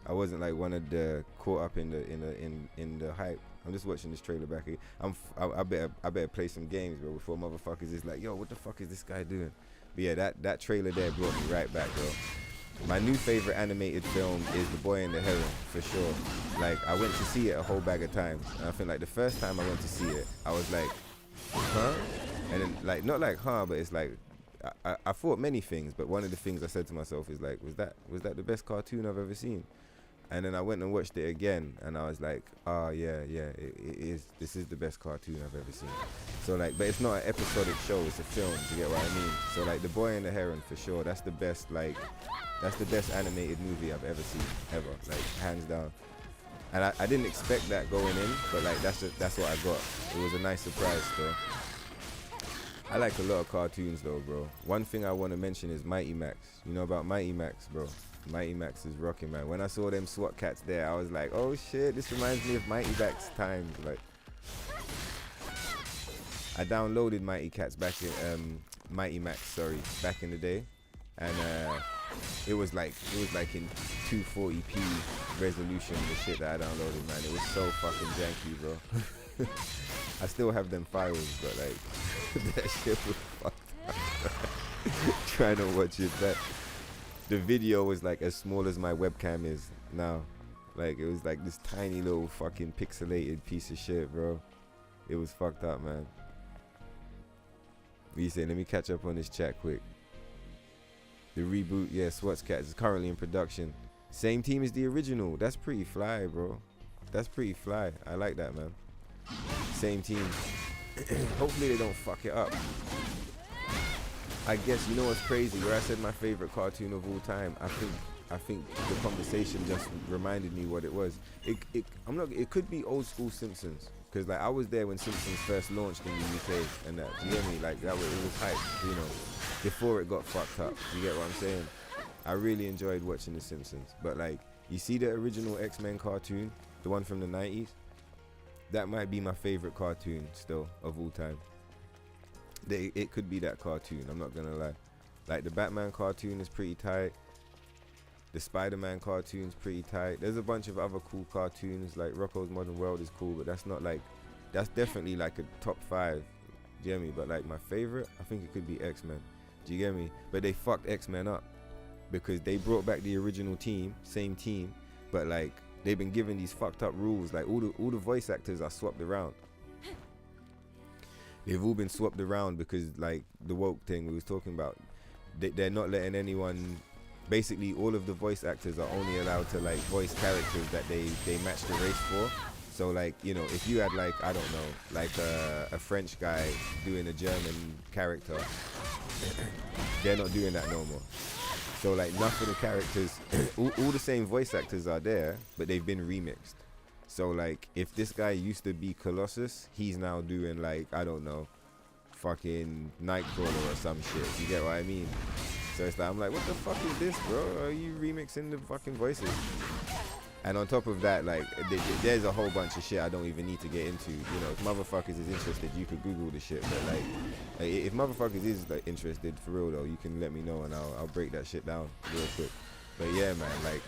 B: I wasn't like one of the caught up in the hype. I'm just watching this trailer back here. I better play some games, bro, before motherfuckers is like, yo, what the fuck is this guy doing? But yeah, that trailer there brought me right back, bro. My new favorite animated film is The Boy and the Heron, for sure. Like, I went to see it a whole bag of times. And I think like the first time I went to see it, I was like, huh? And then like, not like, huh, but it's like, I thought many things, but one of the things I said to myself is like, was that the best cartoon I've ever seen? And then I went and watched it again, and I was like, oh yeah, it is. This is the best cartoon I've ever seen. So like, but it's not an episodic show; it's a film. Do you get what I mean? So like, The Boy and the Heron, for sure. That's the best. Like, that's the best animated movie I've ever seen, ever. Like, hands down. And I didn't expect that going in, but like, that's what I got. It was a nice surprise, though. I like a lot of cartoons, though, bro. One thing I want to mention is Mighty Max. You know about Mighty Max, bro? Mighty Max is rocking, man. When I saw them SWAT cats there, I was like, oh shit, this reminds me of Mighty Max times. Like, I downloaded Mighty Max back in the day, and it was like in 240p resolution, the shit that I downloaded, man. It was so fucking janky, bro. I still have them files, but like that shit was fucked up. Trying to watch it back. The video was like as small as my webcam is now. Like, it was like this tiny little fucking pixelated piece of shit, bro. It was fucked up, man. What you saying? Let me catch up on this chat quick. The reboot, yeah, SWAT's Cats is currently in production. Same team as the original. That's pretty fly, bro. That's pretty fly. I like that, man. Same team. Hopefully they don't fuck it up. I guess, you know what's crazy? Where I said my favorite cartoon of all time, I think the conversation just reminded me what it was. It could be old school Simpsons, because like I was there when Simpsons first launched in the UK, and that, do you hear me? Like it was hype, you know, before it got fucked up. You get what I'm saying? I really enjoyed watching the Simpsons, but like, you see the original X-Men cartoon, the one from the 90s? That might be my favorite cartoon still of all time. It could be that cartoon, I'm not gonna lie. Like, the Batman cartoon is pretty tight. The Spider-Man cartoon's pretty tight. There's a bunch of other cool cartoons, like Rocko's Modern World is cool, but that's definitely like a top 5. Do you get me? But like, my favorite, I think it could be X-Men. Do you get me? But they fucked X-Men up, because they brought back the original team, same team, but like, they've been given these fucked up rules. Like, all the voice actors are swapped around. They've all been swapped around because, like, the woke thing we was talking about, they're not letting anyone. Basically, all of the voice actors are only allowed to like voice characters that they match the race for. So like, you know, if you had like, I don't know, like a French guy doing a German character, they're not doing that no more. So like, none of the characters, all the same voice actors are there, but they've been remixed. So like, if this guy used to be Colossus, he's now doing like, I don't know, fucking Nightcrawler or some shit. You get what I mean? So it's like, I'm like, what the fuck is this, bro? Are you remixing the fucking voices? And on top of that, like, there's a whole bunch of shit I don't even need to get into. You know, if motherfuckers is interested, you could Google the shit. But like if motherfuckers is like interested for real though, you can let me know and I'll break that shit down real quick. But yeah, man, like,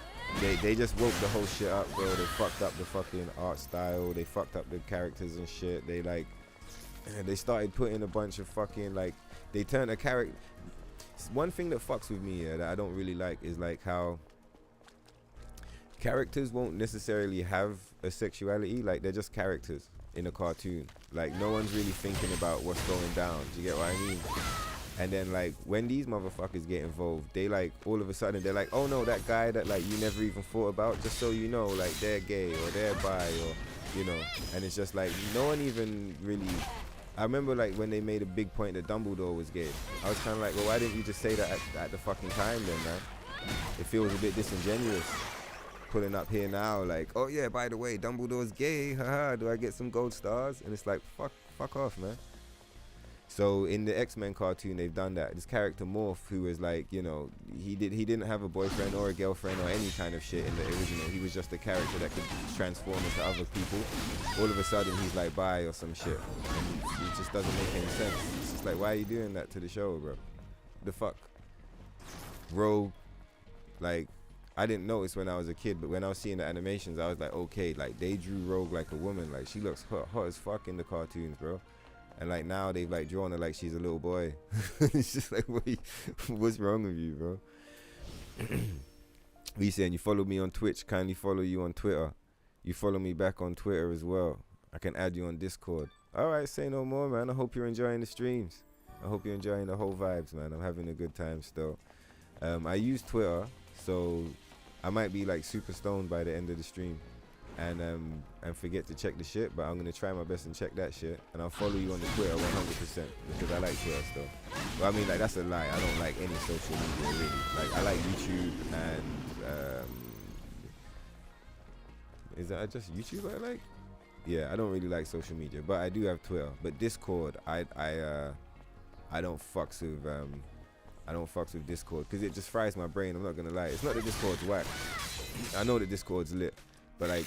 B: they just woke the whole shit up, bro. They fucked up the fucking art style. They fucked up the characters and shit. They started putting a bunch of fucking, like, they turned a character. One thing that fucks with me that I don't really like is like how characters won't necessarily have a sexuality. Like, they're just characters in a cartoon. Like, no one's really thinking about what's going down. Do you get what I mean? And then like, when these motherfuckers get involved, they like, all of a sudden they're like, oh no, that guy that like you never even thought about, just so you know, like, they're gay or they're bi, or, you know. And it's just like, no one even really. I remember like when they made a big point that Dumbledore was gay. I was kind of like, well, why didn't you just say that at the fucking time then, man? It feels a bit disingenuous pulling up here now like, oh yeah, by the way, Dumbledore's gay, haha, do I get some gold stars? And it's like, fuck off, man. So in the X-Men cartoon, they've done that. This character Morph, who was like, you know, he didn't have a boyfriend or a girlfriend or any kind of shit in the original. He was just a character that could transform into other people. All of a sudden, he's like bi or some shit. And it just doesn't make any sense. It's just like, why are you doing that to the show, bro? The fuck? Rogue, like, I didn't notice when I was a kid, but when I was seeing the animations, I was like, okay, like they drew Rogue like a woman. Like she looks hot as fuck in the cartoons, bro. And like now they've like drawn her like she's a little boy. It's just like, what's wrong with you, bro? What you saying? You follow me on Twitch, kindly follow you on Twitter. You follow me back on Twitter as well. I can add you on Discord. Alright, say no more, man. I hope you're enjoying the streams. I hope you're enjoying the whole vibes, man. I'm having a good time still. I use Twitter, so I might be like super stoned by the end of the stream and forget to check the shit, but I'm gonna try my best and check that shit, and I'll follow you on the Twitter 100% because I like Twitter still. Well, I mean, like, that's a lie. I don't like any social media really. Like, I like YouTube and is that just YouTube I like? Yeah, I don't really like social media, but I do have Twitter. But Discord, I don't fucks with Discord because it just fries my brain. I'm not gonna lie. It's not that Discord's whack. I know that Discord's lit, but like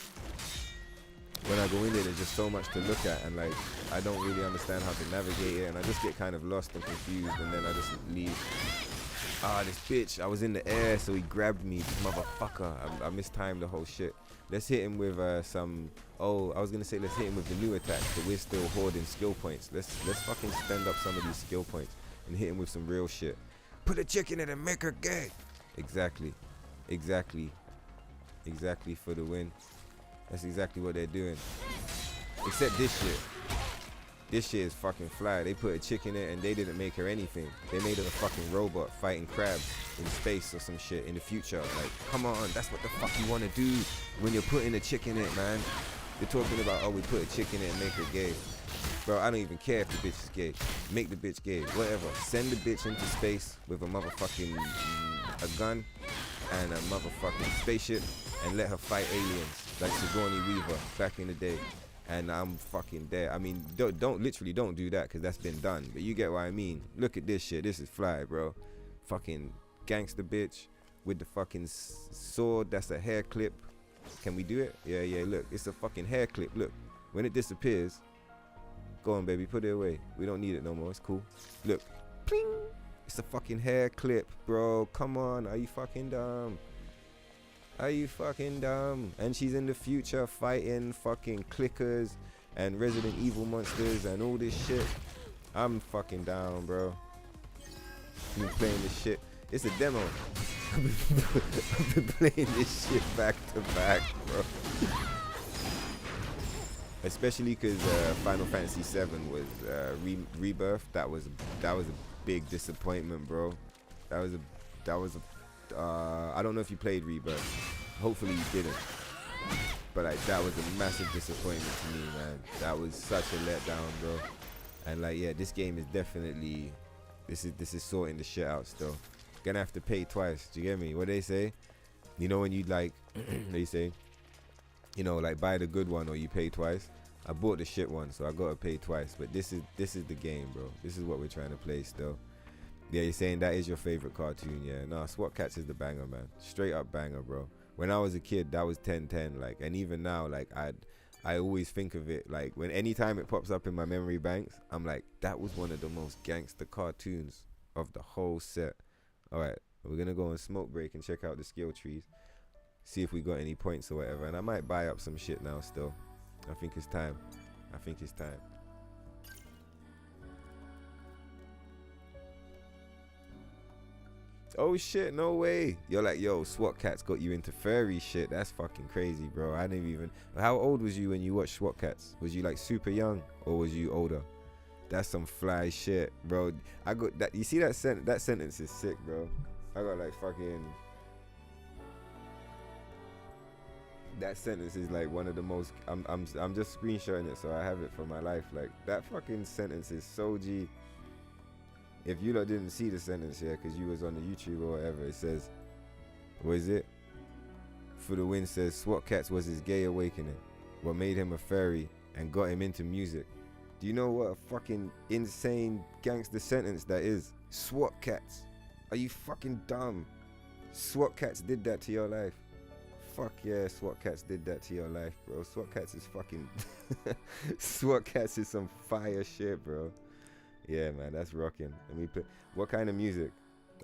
B: when I go in there, there's just so much to look at, and like I don't really understand how to navigate it, and I just get kind of lost and confused, and then I just leave. This bitch, I was in the air, so he grabbed me, this motherfucker. I mistimed the whole shit. Let's hit him with some. Oh, I was gonna say let's hit him with the new attack, but we're still hoarding skill points. Let's fucking spend up some of these skill points and hit him with some real shit. Put a chick in it and make her gay. Exactly for the win. That's exactly what they're doing. Except this shit. This shit is fucking fly. They put a chick in it and they didn't make her anything. They made her a fucking robot fighting crabs in space or some shit in the future. Like, come on, that's what the fuck you want to do when you're putting a chick in it, man. They're talking about, oh, we put a chick in it and make her gay. Bro, I don't even care if the bitch is gay. Make the bitch gay, whatever. Send the bitch into space with a motherfucking a gun and a motherfucking spaceship and let her fight aliens like Sigourney Weaver back in the day. And I'm fucking there. I mean, don't do that because that's been done. But you get what I mean. Look at this shit. This is fly, bro. Fucking gangster bitch with the fucking sword. That's a hair clip. Can we do it? Yeah. Look, it's a fucking hair clip. Look, when it disappears, go on, baby, put it away. We don't need it no more. It's cool. Look, pling. It's a fucking hair clip, bro. Come on. Are you fucking dumb? Are you fucking dumb? And she's in the future fighting fucking clickers and Resident Evil monsters and all this shit. I'm fucking down, bro. I've been playing this shit. It's a demo. I've been playing this shit back to back, bro. Especially because Final Fantasy VII was Rebirth. That was a big disappointment, bro. That was a I don't know if you played Rebirth. Hopefully you didn't. But like, that was a massive disappointment to me, man. That was such a letdown, bro. And like, yeah, this game is definitely this is sorting the shit out still. Gonna have to pay twice. Do you get me? What they say? You know when you like they say, you know, like buy the good one or you pay twice. I bought the shit one, so I gotta pay twice. But this is the game, bro. This is what we're trying to play still. Yeah, you're saying that is your favorite cartoon. Yeah, nah, SWAT Cats is the banger, man. Straight up banger, bro. When I was a kid, that was 10/10. Like, and even now, like, I always think of it, like, when anytime it pops up in my memory banks, I'm like, that was one of the most gangster cartoons of the whole set. All right, we're gonna go on smoke break and check out the skill trees, see if we got any points or whatever. And I might buy up some shit now still. I think it's time. Oh shit, no way. You're like, yo, SWAT Cats got you into furry shit. That's fucking crazy, bro. I didn't even. How old was you when you watched SWAT Cats? Was you like super young or was you older? That's some fly shit, bro. I got that. You see that that sentence is sick, bro. I got like fucking. That sentence is like one of the most. I'm just screenshotting it so I have it for my life. Like, that fucking sentence is so G. If you lot didn't see the sentence here because you was on the YouTube or whatever, it says, what is it? For the Win says, SWAT Cats was his gay awakening. What made him a furry and got him into music. Do you know what a fucking insane gangster sentence that is? SWAT Cats. Are you fucking dumb? SWAT Cats did that to your life. Fuck yeah, SWAT Cats did that to your life, bro. SWAT Cats is fucking... SWAT Cats is some fire shit, bro. Yeah, man, that's rocking. Let me put. What kind of music?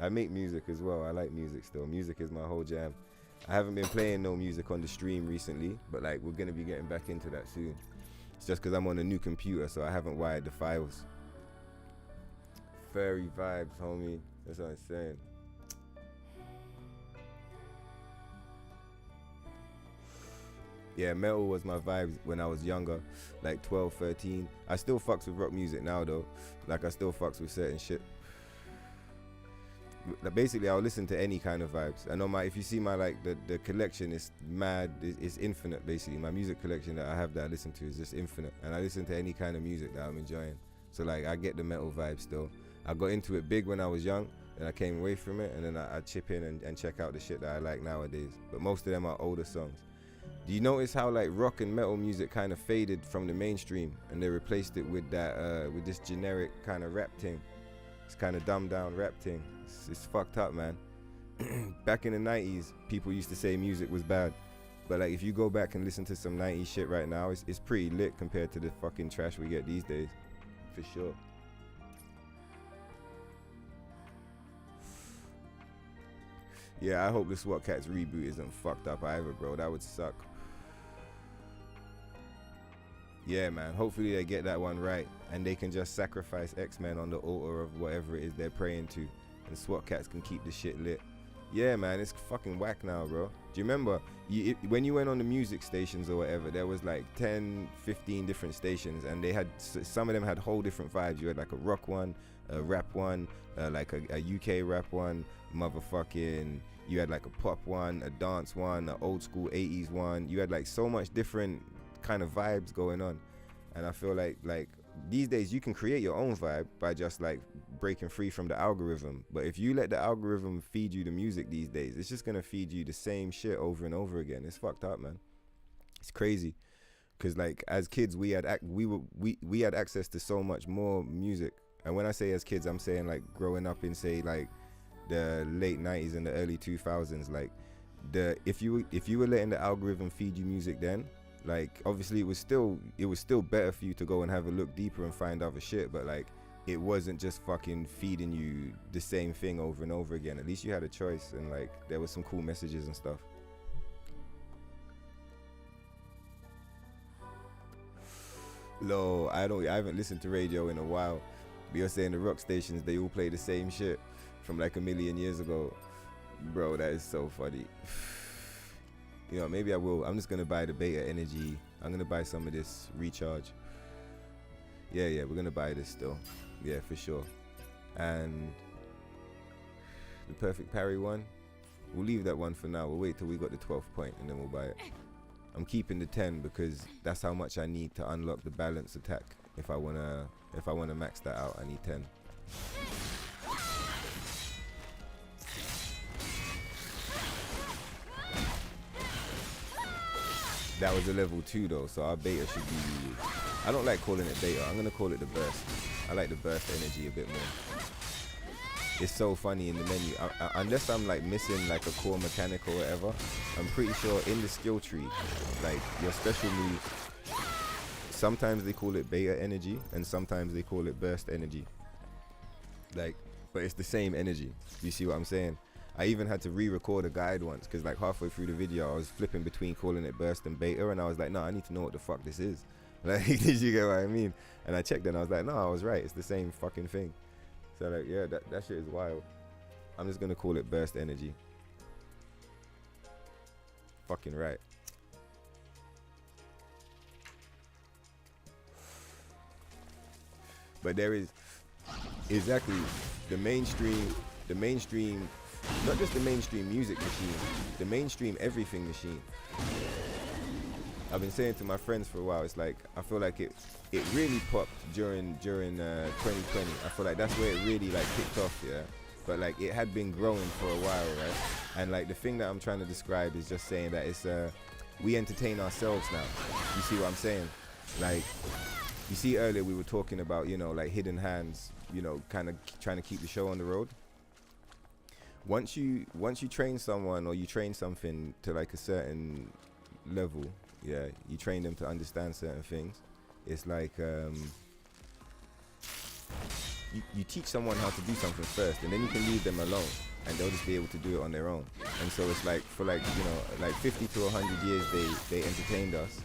B: I make music as well. I like music still. Music is my whole jam. I haven't been playing no music on the stream recently, but like we're gonna be getting back into that soon. It's just because I'm on a new computer, so I haven't wired the files. Furry vibes, homie. That's what I'm saying. Yeah, metal was my vibes when I was younger, like 12, 13. I still fucks with rock music now though. Like I still fucks with certain shit. Like basically, I'll listen to any kind of vibes. I know if you see my like the collection is mad, it's infinite basically. My music collection that I have that I listen to is just infinite, and I listen to any kind of music that I'm enjoying. So like I get the metal vibe still. I got into it big when I was young, and I came away from it, and then I chip in and check out the shit that I like nowadays. But most of them are older songs. Do you notice how like rock and metal music kind of faded from the mainstream, and they replaced it with that with this generic kind of rap thing? It's kind of dumbed down rap thing. It's fucked up, man. Back in the 90s, people used to say music was bad, but like if you go back and listen to some 90s shit right now, it's pretty lit compared to the fucking trash we get these days, for sure. Yeah, I hope the SWAT Cats reboot isn't fucked up either, bro. That would suck. Yeah, man. Hopefully they get that one right, and they can just sacrifice X-Men on the altar of whatever it is they're praying to, and SWAT Cats can keep the shit lit. Yeah, man. It's fucking whack now, bro. Do you remember when you went on the music stations or whatever, there was like 10, 15 different stations, and they had some of them had whole different vibes. You had like a rock one, a rap one, like a UK rap one, motherfucking. You had like a pop one, a dance one, an old school 80s one. You had like so much different kind of vibes going on, and I feel like these days you can create your own vibe by just like breaking free from the algorithm. But if you let the algorithm feed you the music these days, it's just gonna feed you the same shit over and over again. It's fucked up, man. It's crazy, because like as kids we had access to so much more music. And when I say as kids, I'm saying like growing up in say like the late 90s and the early 2000s. Like if you were letting the algorithm feed you music then, like obviously it was still better for you to go and have a look deeper and find other shit, but like it wasn't just fucking feeding you the same thing over and over again. At least you had a choice, and like there was some cool messages and stuff. I haven't listened to radio in a while. But you're saying the rock stations, they all play the same shit from like a million years ago. Bro, that is so funny. You know, maybe I will. I'm just gonna buy the Beta Energy. I'm gonna buy some of this Recharge. Yeah, we're gonna buy this still. Yeah, for sure. And the Perfect Parry one, we'll leave that one for now. We'll wait till we got the 12th point and then we'll buy it. I'm keeping the 10 because that's how much I need to unlock the balance attack. If I wanna max that out, I need 10. That was a level 2 though, so our beta should be, I don't like calling it beta, I'm gonna call it the burst. I like the burst energy a bit more. It's so funny in the menu, unless I'm like missing like a core mechanic or whatever, I'm pretty sure in the skill tree, like your special moves, sometimes they call it beta energy and sometimes they call it burst energy. Like, but it's the same energy, you see what I'm saying? I even had to re-record a guide once because like halfway through the video I was flipping between calling it burst and beta, and I was like, no, I need to know what the fuck this is. Like, did you get what I mean? And I checked and I was like, no, I was right, it's the same fucking thing. So like, yeah, that shit is wild. I'm just gonna call it burst energy. Fucking right. But there is exactly the mainstream, not just the mainstream music machine, the mainstream everything machine. I've been saying to my friends for a while, it's like, I feel like it really popped during 2020. I feel like that's where it really like kicked off, yeah. But like it had been growing for a while, right? And like the thing that I'm trying to describe is just saying that it's we entertain ourselves now. You see what I'm saying? Like, you see earlier we were talking about, you know, like hidden hands, you know, kind of trying to keep the show on the road. Once you train someone or you train something to like a certain level, yeah, you train them to understand certain things. It's like you teach someone how to do something first, and then you can leave them alone. and they'll just be able to do it on their own. And so it's like for like, you know, like 50 to 100 years they entertained us,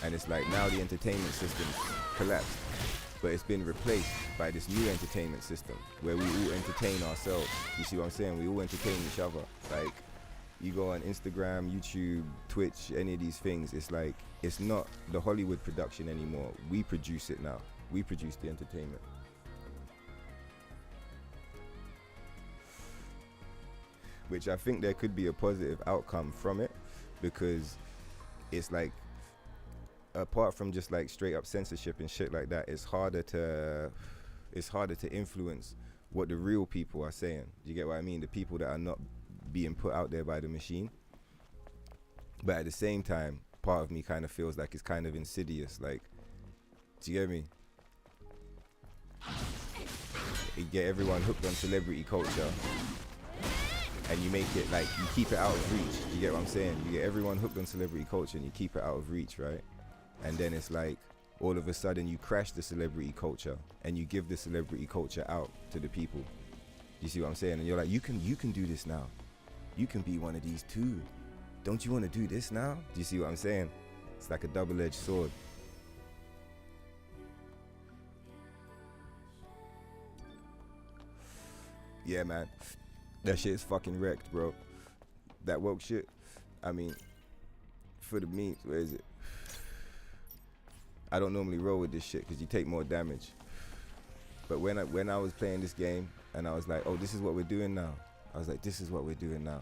B: and it's like now the entertainment system's collapsed, but it's been replaced by this new entertainment system where we all entertain ourselves. You see what I'm saying? We all entertain each other. Like, you go on Instagram, YouTube, Twitch, any of these things, it's like, it's not the Hollywood production anymore. We produce it now. We produce the entertainment. Which I think there could be a positive outcome from it, because it's like, apart from just like straight up censorship and shit like that, it's harder to influence what the real people are saying. Do you get what I mean? The people that are not being put out there by the machine. But at the same time, part of me kind of feels like it's kind of insidious. Like, do you get me? You get everyone hooked on celebrity culture, and you make it like, you keep it out of reach. You get what I'm saying? You get everyone hooked on celebrity culture and you keep it out of reach, right? And then it's like, all of a sudden you crash the celebrity culture and you give the celebrity culture out to the people. You see what I'm saying? And you're like, you can do this now. You can be one of these too. Don't you want to do this now? Do you see what I'm saying? It's like a double-edged sword. Yeah, man. That shit is fucking wrecked, bro. That woke shit. I mean, for the memes, where is it? I don't normally roll with this shit because you take more damage. But when I was playing this game and I was like, oh, this is what we're doing now. I was like, this is what we're doing now.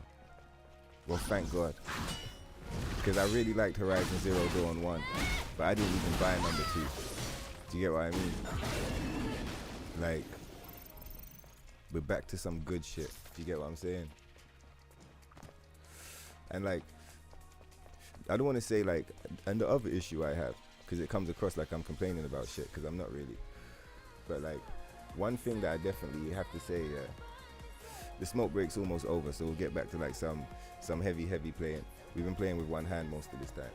B: Well, thank God. Because I really liked Horizon Zero Dawn 1, but I didn't even buy number 2. Do you get what I mean? Like, we're back to some good shit. Do you get what I'm saying? And like, I don't want to say like, and the other issue I have, because it comes across like I'm complaining about shit, because I'm not really. But like, one thing that I definitely have to say, the smoke break's almost over, so we'll get back to like some heavy playing. We've been playing with one hand most of this time,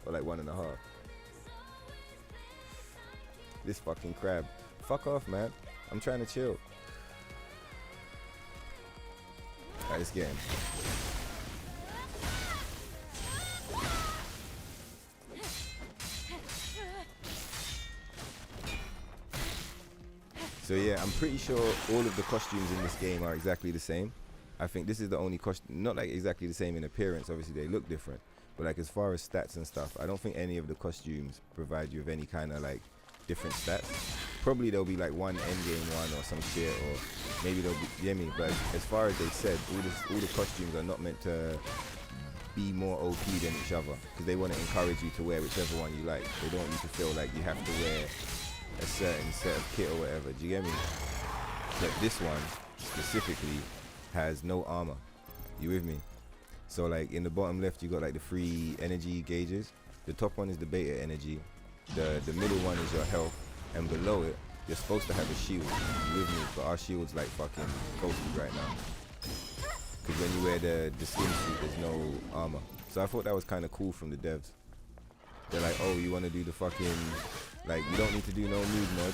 B: or like 1.5. This fucking crab, fuck off, man. I'm trying to chill. Alright, let's get him. So yeah, I'm pretty sure all of the costumes in this game are exactly the same. I think this is the only costume, not like exactly the same in appearance, obviously they look different, but like as far as stats and stuff, I don't think any of the costumes provide you with any kind of like different stats. Probably there'll be like one endgame one or some shit, or maybe there'll be, you know what I mean? But as far as they said, all the costumes are not meant to be more OP than each other, because they want to encourage you to wear whichever one you like. They don't want you to feel like you have to wear a certain set of kit or whatever. Do you get me? But this one specifically has no armor. You with me? So like in the bottom left you got like the 3 energy gauges. The top one is the beta energy. The middle one is your health, and below it you're supposed to have a shield. You with me? But our shield's like fucking ghosted right now, because when you wear the skin suit there's no armor. So I thought that was kind of cool from the devs. They're like, oh, you want to do the fucking, like, you don't need to do no mood mod.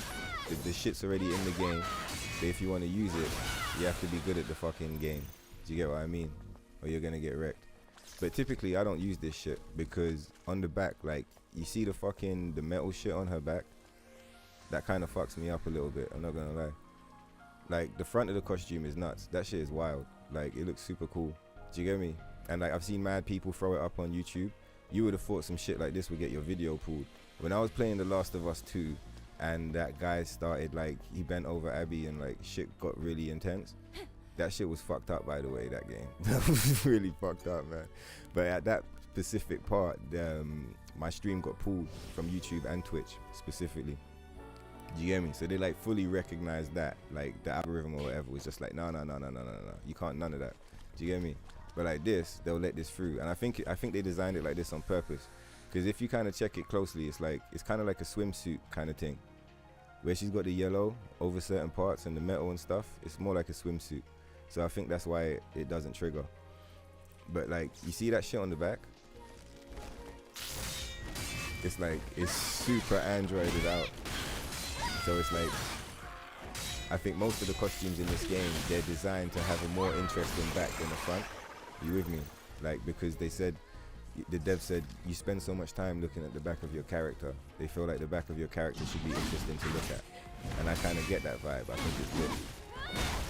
B: The shit's already in the game. But if you want to use it, you have to be good at the fucking game. Do you get what I mean? Or you're gonna get wrecked. But typically I don't use this shit, because on the back, like, you see the metal shit on her back? That kind of fucks me up a little bit, I'm not gonna lie. Like, the front of the costume is nuts. That shit is wild. Like, it looks super cool. Do you get me? And like, I've seen mad people throw it up on YouTube. You would have thought some shit like this would get your video pulled. When I was playing The Last of Us 2, and that guy started, like, he bent over Abby and like shit got really intense. That shit was fucked up, by the way, that game. That was really fucked up, man. But at that specific part, my stream got pulled from YouTube and Twitch specifically. Do you get me? So they like fully recognized that, like, the algorithm or whatever was just like, no, you can't, none of that. Do you get me? But like this, they'll let this through, and I think they designed it like this on purpose, because if you kind of check it closely, it's kind of like a swimsuit kind of thing, where she's got the yellow over certain parts and the metal and stuff. It's more like a swimsuit, so I think that's why it doesn't trigger. But like, you see that shit on the back? It's like, it's super androided out, so it's like, I think most of the costumes in this game, they're designed to have a more interesting back than the front. You with me? Like, because they said, the dev said, you spend so much time looking at the back of your character, they feel like the back of your character should be interesting to look at. And I kind of get that vibe. I think it's good.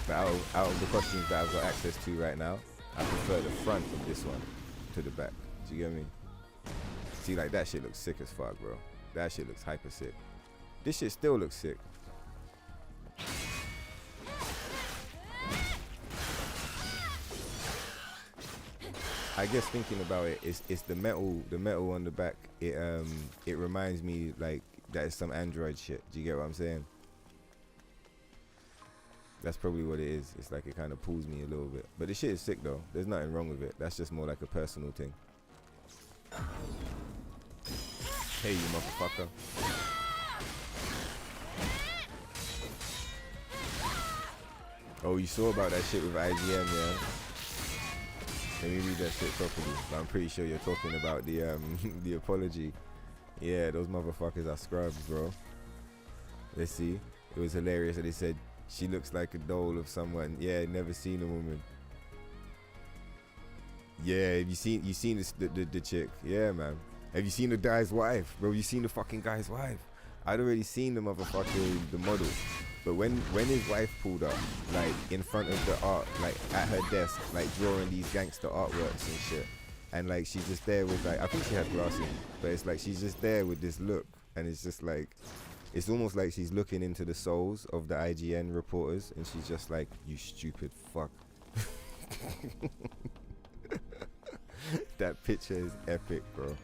B: But out of the costumes that I've got access to right now, I prefer the front of this one to the back. Do you get me? See, like, that shit looks sick as fuck, bro. That shit looks hyper sick. This shit still looks sick. I guess thinking about it, it's the metal on the back. It reminds me like that is some Android shit. Do you get what I'm saying? That's probably what it is. It's like it kind of pulls me a little bit. But this shit is sick though. There's nothing wrong with it. That's just more like a personal thing. Hey, you motherfucker. Oh, you saw about that shit with IGM, yeah? Let me read that shit properly. But I'm pretty sure you're talking about the the apology. Yeah, those motherfuckers are scrubs, bro. Let's see. It was hilarious that they said she looks like a doll of someone. Yeah, never seen a woman. Yeah, have you seen this, the chick? Yeah, man. Have you seen the guy's wife, bro? You seen the fucking guy's wife? I'd already seen the motherfucker, the model. But when his wife pulled up, like in front of the art, like at her desk, like drawing these gangster artworks and shit, and like she's just there with like, I think she had glasses, but it's like she's just there with this look, and it's just like, it's almost like she's looking into the souls of the IGN reporters, and she's just like, you stupid fuck. That picture is epic, bro.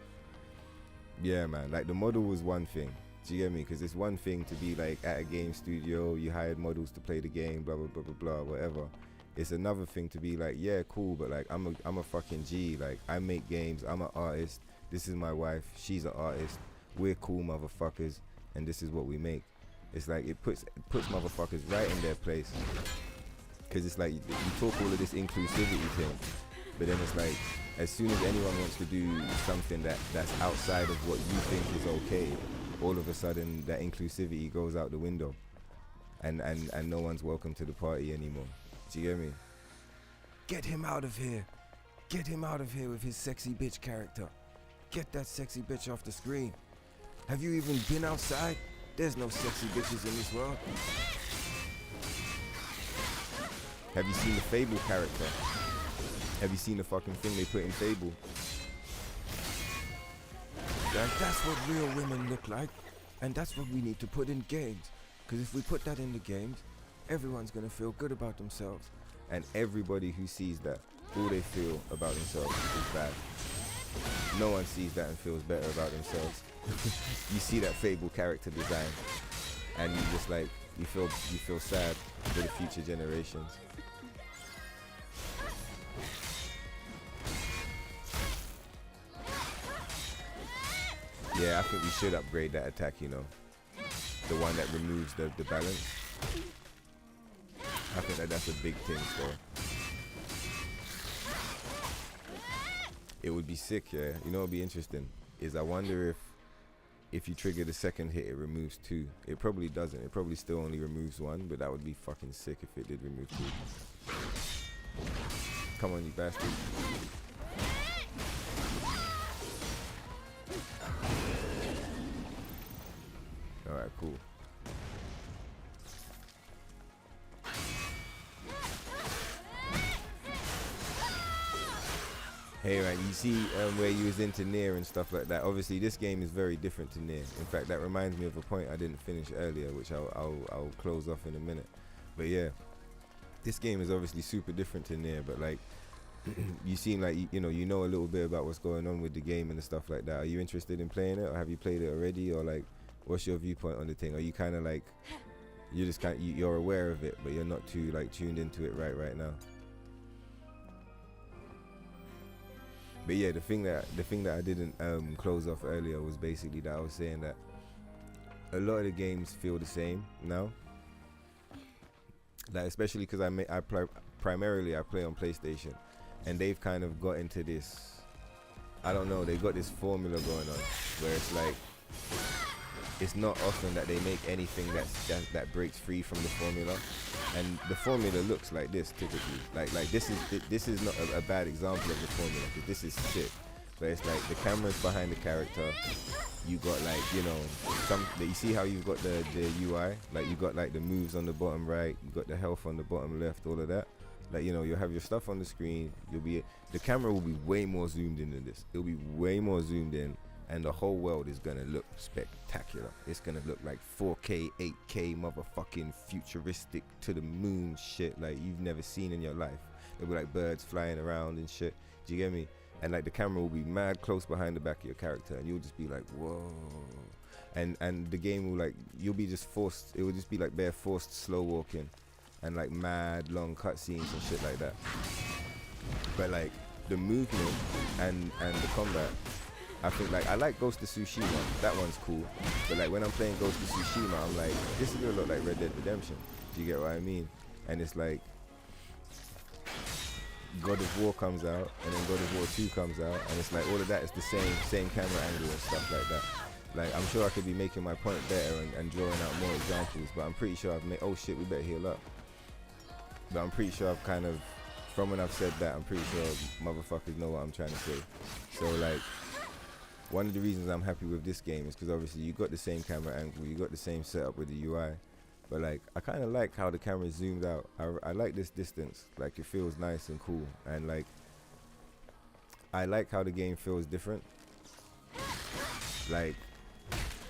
B: Yeah, man. Like the model was one thing. Do you get me? Because it's one thing to be like at a game studio, you hired models to play the game, blah blah blah blah blah, whatever. It's another thing to be like, yeah, cool, but like I'm a fucking G. Like I make games. I'm an artist. This is my wife. She's an artist. We're cool motherfuckers, and this is what we make. It's like it puts motherfuckers right in their place. Because it's like you talk all of this inclusivity thing, but then it's like as soon as anyone wants to do something that's outside of what you think is okay, all of a sudden that inclusivity goes out the window, and no one's welcome to the party anymore. Do you get me? Get him out of here. Get him out of here with his sexy bitch character. Get that sexy bitch off the screen. Have you even been outside? There's no sexy bitches in this world. Have you seen the Fable character? Have you seen the fucking thing they put in Fable? That's what real women look like, and that's what we need to put in games. Because if we put that in the games, everyone's gonna feel good about themselves. And everybody who sees that, all they feel about themselves is bad. No one sees that and feels better about themselves. You see that Fable character design, and you just like, you feel sad for the future generations. Yeah, I think we should upgrade that attack, you know. The one that removes the balance. I think that's a big thing, so. It would be sick, yeah. You know what would be interesting? Is I wonder if you trigger the second hit, it removes 2. It probably doesn't. It probably still only removes 1, but that would be fucking sick if it did remove 2. Come on, you bastard. Alright, cool. Hey man, you see where you was into Nier and stuff like that. Obviously this game is very different to Nier. In fact, that reminds me of a point I didn't finish earlier, which I'll close off in a minute. But yeah, this game is obviously super different to Nier, but like you seem like you know a little bit about what's going on with the game and stuff like that. Are you interested in playing it, or have you played it already, or like what's your viewpoint on the thing? Are you kind of like you're aware of it, but you're not too like tuned into it right now? But yeah, the thing that I didn't close off earlier was basically that I was saying that a lot of the games feel the same now. Like especially because I primarily play on PlayStation, and they've kind of got into this, I don't know, they've got this formula going on where it's like it's not often that they make anything that breaks free from the formula, and the formula looks like this typically. Like this is not a bad example of the formula, because this is shit. But it's like the camera's behind the character. You got like, you know, you see how you've got the UI, like you got like the moves on the bottom right, you got the health on the bottom left, all of that. Like, you know, you'll have your stuff on the screen. The camera will be way more zoomed in than this. It'll be way more zoomed in, and the whole world is gonna look spectacular. It's gonna look like 4K, 8K, motherfucking futuristic to the moon shit like you've never seen in your life. There'll be like birds flying around and shit. Do you get me? And like the camera will be mad close behind the back of your character, and you'll just be like, whoa. And the game will like, you'll be just forced. It will just be like bare forced slow walking, and like mad long cutscenes and shit like that. But like the movement and the combat, I think like I like Ghost of Tsushima. That one's cool. But like when I'm playing Ghost of Tsushima, I'm like, this is gonna look like Red Dead Redemption. Do you get what I mean? And it's like God of War comes out, and then God of War 2 comes out, and it's like all of that is the same camera angle and stuff like that. Like, I'm sure I could be making my point better and drawing out more examples, but I'm pretty sure I've made, oh shit, we better heal up. But I'm pretty sure I've kind of, from when I've said that, I'm pretty sure motherfuckers know what I'm trying to say. So like, one of the reasons I'm happy with this game is because obviously you got the same camera angle, you got the same setup with the UI, but like, I kind of like how the camera zoomed out. I like this distance, like it feels nice and cool, and like, I like how the game feels different. Like,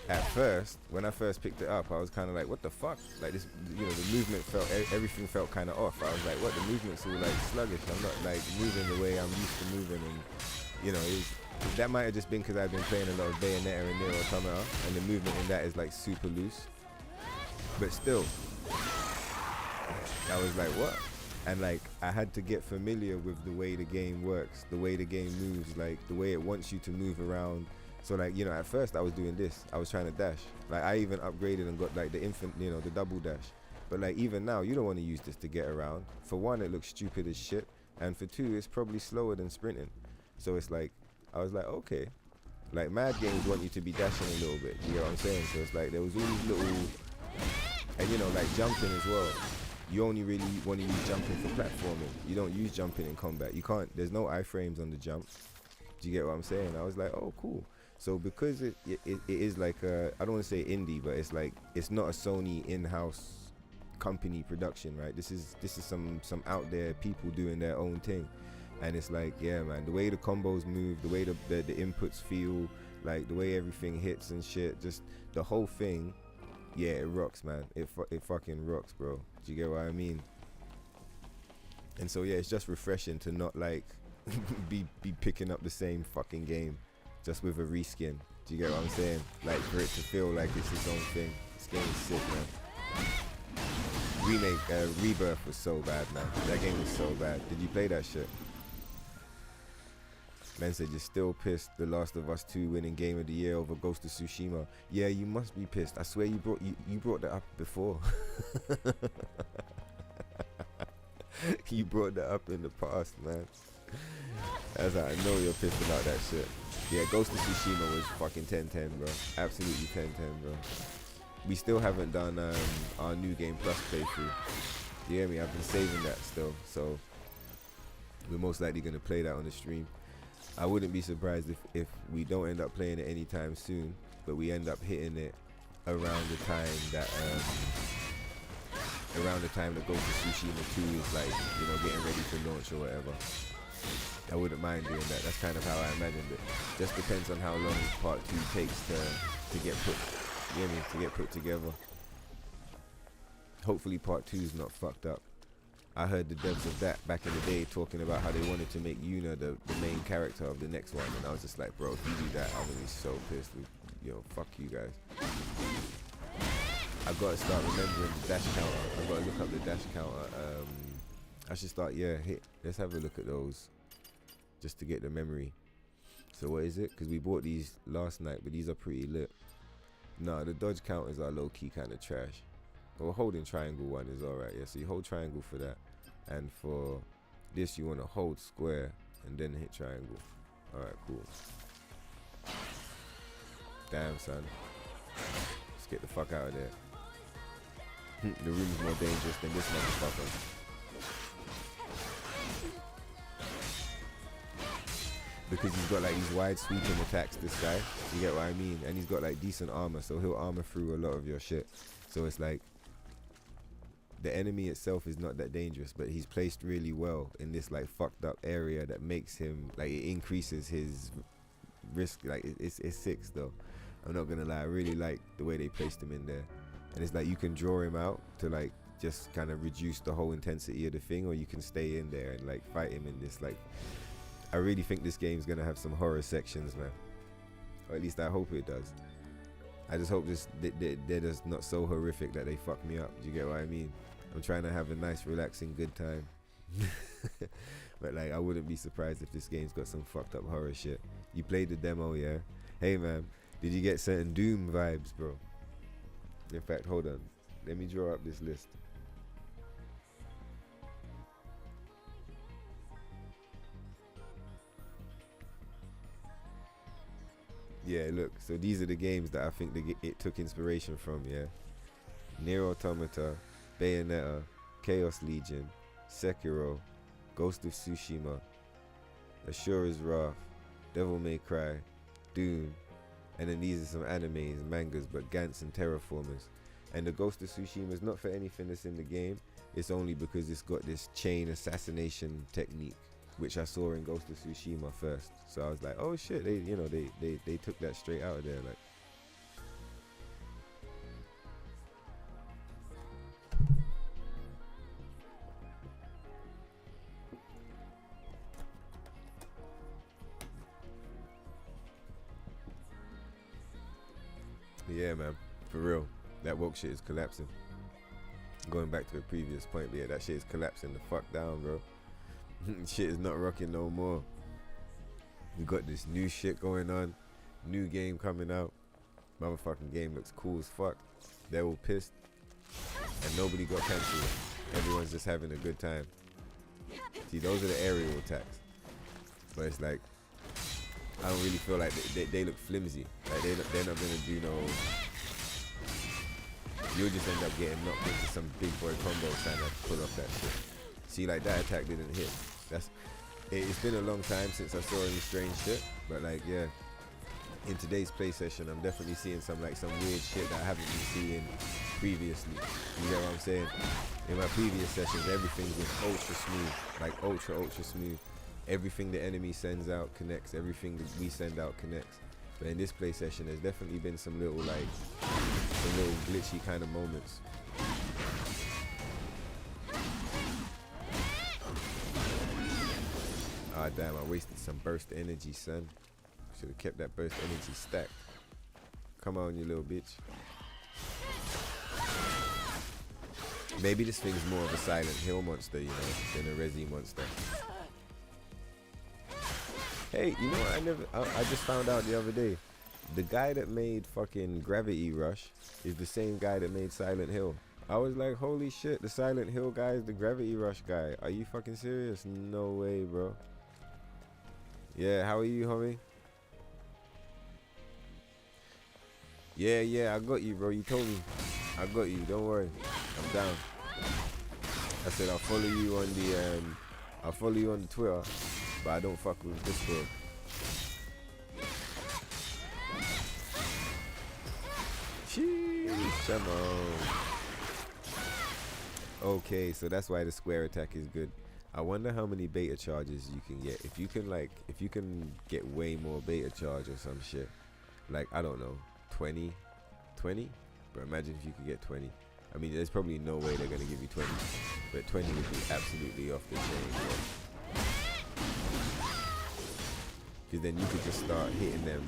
B: at first, when I first picked it up, I was kind of like, what the fuck? Like this, you know, the movement felt, everything felt kind of off. I was like, what, the movement's all like sluggish. I'm not like moving the way I'm used to moving, and you know, that might have just been because I've been playing a lot of Bayonetta and Nier Automata, and the movement in that is like super loose. But still, I was like, what? And like, I had to get familiar with the way the game works, the way the game moves, like the way it wants you to move around. So like, you know, at first I was doing this, I was trying to dash. Like I even upgraded and got like the you know, the double dash. But like even now, you don't want to use this to get around. For one, it looks stupid as shit. And for two, it's probably slower than sprinting. So it's like, I was like, okay. Like mad games want you to be dashing a little bit, you know what I'm saying? So it's like, there was all these little, and you know, like jumping as well. You only really want to use jumping for platforming. You don't use jumping in combat. You can't, there's no iframes on the jump. Do you get what I'm saying? I was like, oh, cool. So because it is like a, I don't want to say indie, but it's like, it's not a Sony in-house company production, right? This is some out there people doing their own thing. And it's like, yeah, man, the way the combos move, the way the inputs feel, like the way everything hits and shit, just the whole thing, yeah, it rocks, man. It fucking rocks, bro. Do you get what I mean? And so yeah, it's just refreshing to not like be picking up the same fucking game just with a reskin. Do you get what I'm saying? Like for it to feel like it's its own thing. This game is sick, man. Rebirth was so bad, man. That game was so bad. Did you play that shit? Man said you're still pissed. The Last of Us 2 winning Game of the Year over Ghost of Tsushima. Yeah, you must be pissed. I swear you brought that up before. You brought that up in the past, man. That's how I know you're pissed about that shit. Yeah, Ghost of Tsushima was fucking 10-10, bro. Absolutely 10-10, bro. We still haven't done our New Game Plus playthrough. You hear me? I've been saving that still, so we're most likely gonna play that on the stream. I wouldn't be surprised if we don't end up playing it anytime soon, but we end up hitting it around the time that Ghost of Tsushima 2 is like, you know, getting ready to launch or whatever. I wouldn't mind doing that. That's kind of how I imagined it. Just depends on how long part 2 takes to get put, you know what I mean, to get put together. Hopefully part 2 is not fucked up. I heard the devs of that back in the day talking about how they wanted to make Yuna the main character of the next one, and I was just like, bro, if you do that, I'm gonna be so pissed. Yo, fuck you guys. I've got to start remembering the dash counter. I've got to look up the dash counter. I should start, let's have a look at those just to get the memory. So what is it? Because we bought these last night, but these are pretty lit. No, the dodge counters are low-key kind of trash. Well, holding triangle one is alright, yeah. So you hold triangle for that. And for this, you want to hold square and then hit triangle. Alright, cool. Damn, son. Let's get the fuck out of there. The room's more dangerous than this motherfucker. Because he's got like these wide sweeping attacks, this guy. You get what I mean? And he's got like decent armor, so he'll armor through a lot of your shit. So it's like, the enemy itself is not that dangerous, but he's placed really well in this like fucked up area that makes him, like, it increases his risk. Like it's sick though. I'm not gonna lie, I really like the way they placed him in there. And it's like you can draw him out to like just kind of reduce the whole intensity of the thing, or you can stay in there and like fight him in this. Like, I really think this game's gonna have some horror sections, man. Or at least I hope it does. I just hope they're just not so horrific that they fuck me up. Do you get what I mean? I'm trying to have a nice, relaxing, good time. But like, I wouldn't be surprised if this game's got some fucked up horror shit. You played the demo, yeah? Hey man, did you get certain Doom vibes, bro? In fact, hold on. Let me draw up this list. Yeah, look, so these are the games that I think it took inspiration from, yeah? Nier Automata, Bayonetta, Chaos Legion, Sekiro, Ghost of Tsushima, Ashura's Wrath, Devil May Cry, Doom, and then these are some animes, mangas, but Gantz and Terraformers. And the Ghost of Tsushima is not for anything that's in the game, it's only because it's got this chain assassination technique, which I saw in Ghost of Tsushima first. So I was like, oh shit, they took that straight out of there. Like, yeah, man, for real, that woke shit is collapsing. Going back to the previous point, but yeah, that shit is collapsing the fuck down, bro. Shit is not rocking no more. We got this new shit going on, new game coming out. Motherfucking game looks cool as fuck. They're all pissed, and nobody got cancelled. Everyone's just having a good time. See, those are the aerial attacks, but it's like, I don't really feel like they look flimsy. Like they're not gonna do no. You'll just end up getting knocked into some big boy combo trying to pull off that shit. See, like that attack didn't hit. It's been a long time since I saw any strange shit, but like, yeah, in today's play session, I'm definitely seeing some weird shit that I haven't been seeing previously. You get what I'm saying? In my previous sessions, everything was ultra smooth, like ultra smooth. Everything the enemy sends out connects. Everything that we send out connects. But in this play session, there's definitely been some little glitchy kind of moments. Ah, damn, I wasted some burst energy, son. Should have kept that burst energy stacked. Come on, you little bitch. Maybe this thing's more of a Silent Hill monster, you know, than a Resi monster. Hey, you know what I just found out the other day. The guy that made fucking Gravity Rush is the same guy that made Silent Hill. I was like, holy shit, the Silent Hill guy is the Gravity Rush guy. Are you fucking serious? No way, bro. Yeah, how are you, homie? Yeah, I got you, bro. You told me. I got you, don't worry. I'm down. I said I'll follow you on the Twitter, but I don't fuck with Discord. Sheesh, come on. Okay, so that's why the square attack is good. I wonder how many beta charges you can get. If you can get way more beta charge or some shit. Like, I don't know, 20? But imagine if you could get 20. I mean, there's probably no way they're gonna give you 20, but 20 would be absolutely off the chain, bro. Because then you could just start hitting them.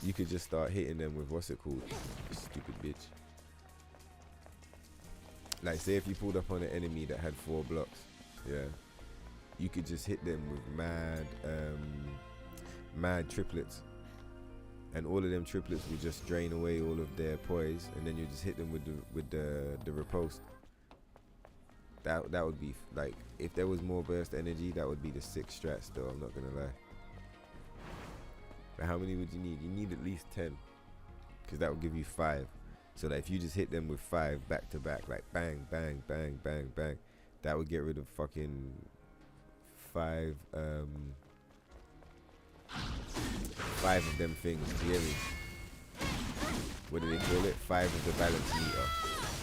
B: You could just start hitting them with, what's it called? Stupid bitch. Like, say if you pulled up on an enemy that had 4 blocks, yeah, you could just hit them with mad triplets, and all of them triplets will just drain away all of their poise, and then you just hit them with the riposte. That would be like, if there was more burst energy, that would be the 6 strats though, I'm not gonna lie. But how many would you need? You need at least 10. because that will give you 5. So that if you just hit them with 5 back to back, like bang, bang, bang, bang, bang, that would get rid of fucking 5 of them things. Do you hear me? What do they call it? 5 of the balance meter.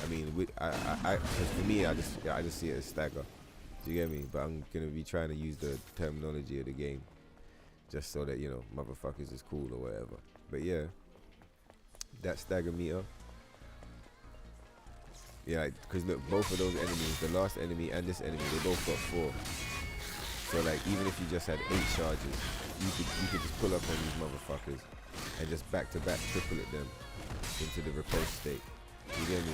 B: I mean, cause for me, I just see it as stagger. Do you get me? But I'm gonna be trying to use the terminology of the game, just so that, you know, motherfuckers is cool or whatever. But yeah, that stagger meter. Yeah, because look, both of those enemies, the last enemy and this enemy, they both got 4. So like, even if you just had 8 charges, you could just pull up on these motherfuckers and just back to back triple at them into the repulse state. You get me?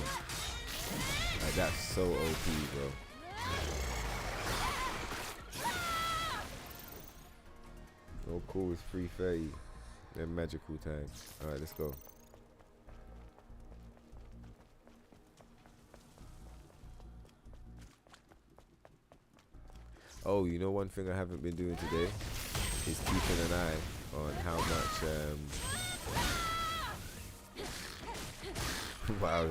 B: Like, that's so OP, bro. Oh cool, it's 3:30. They're magical time. Alright, let's go. Oh, you know, one thing I haven't been doing today is keeping an eye on how much wow,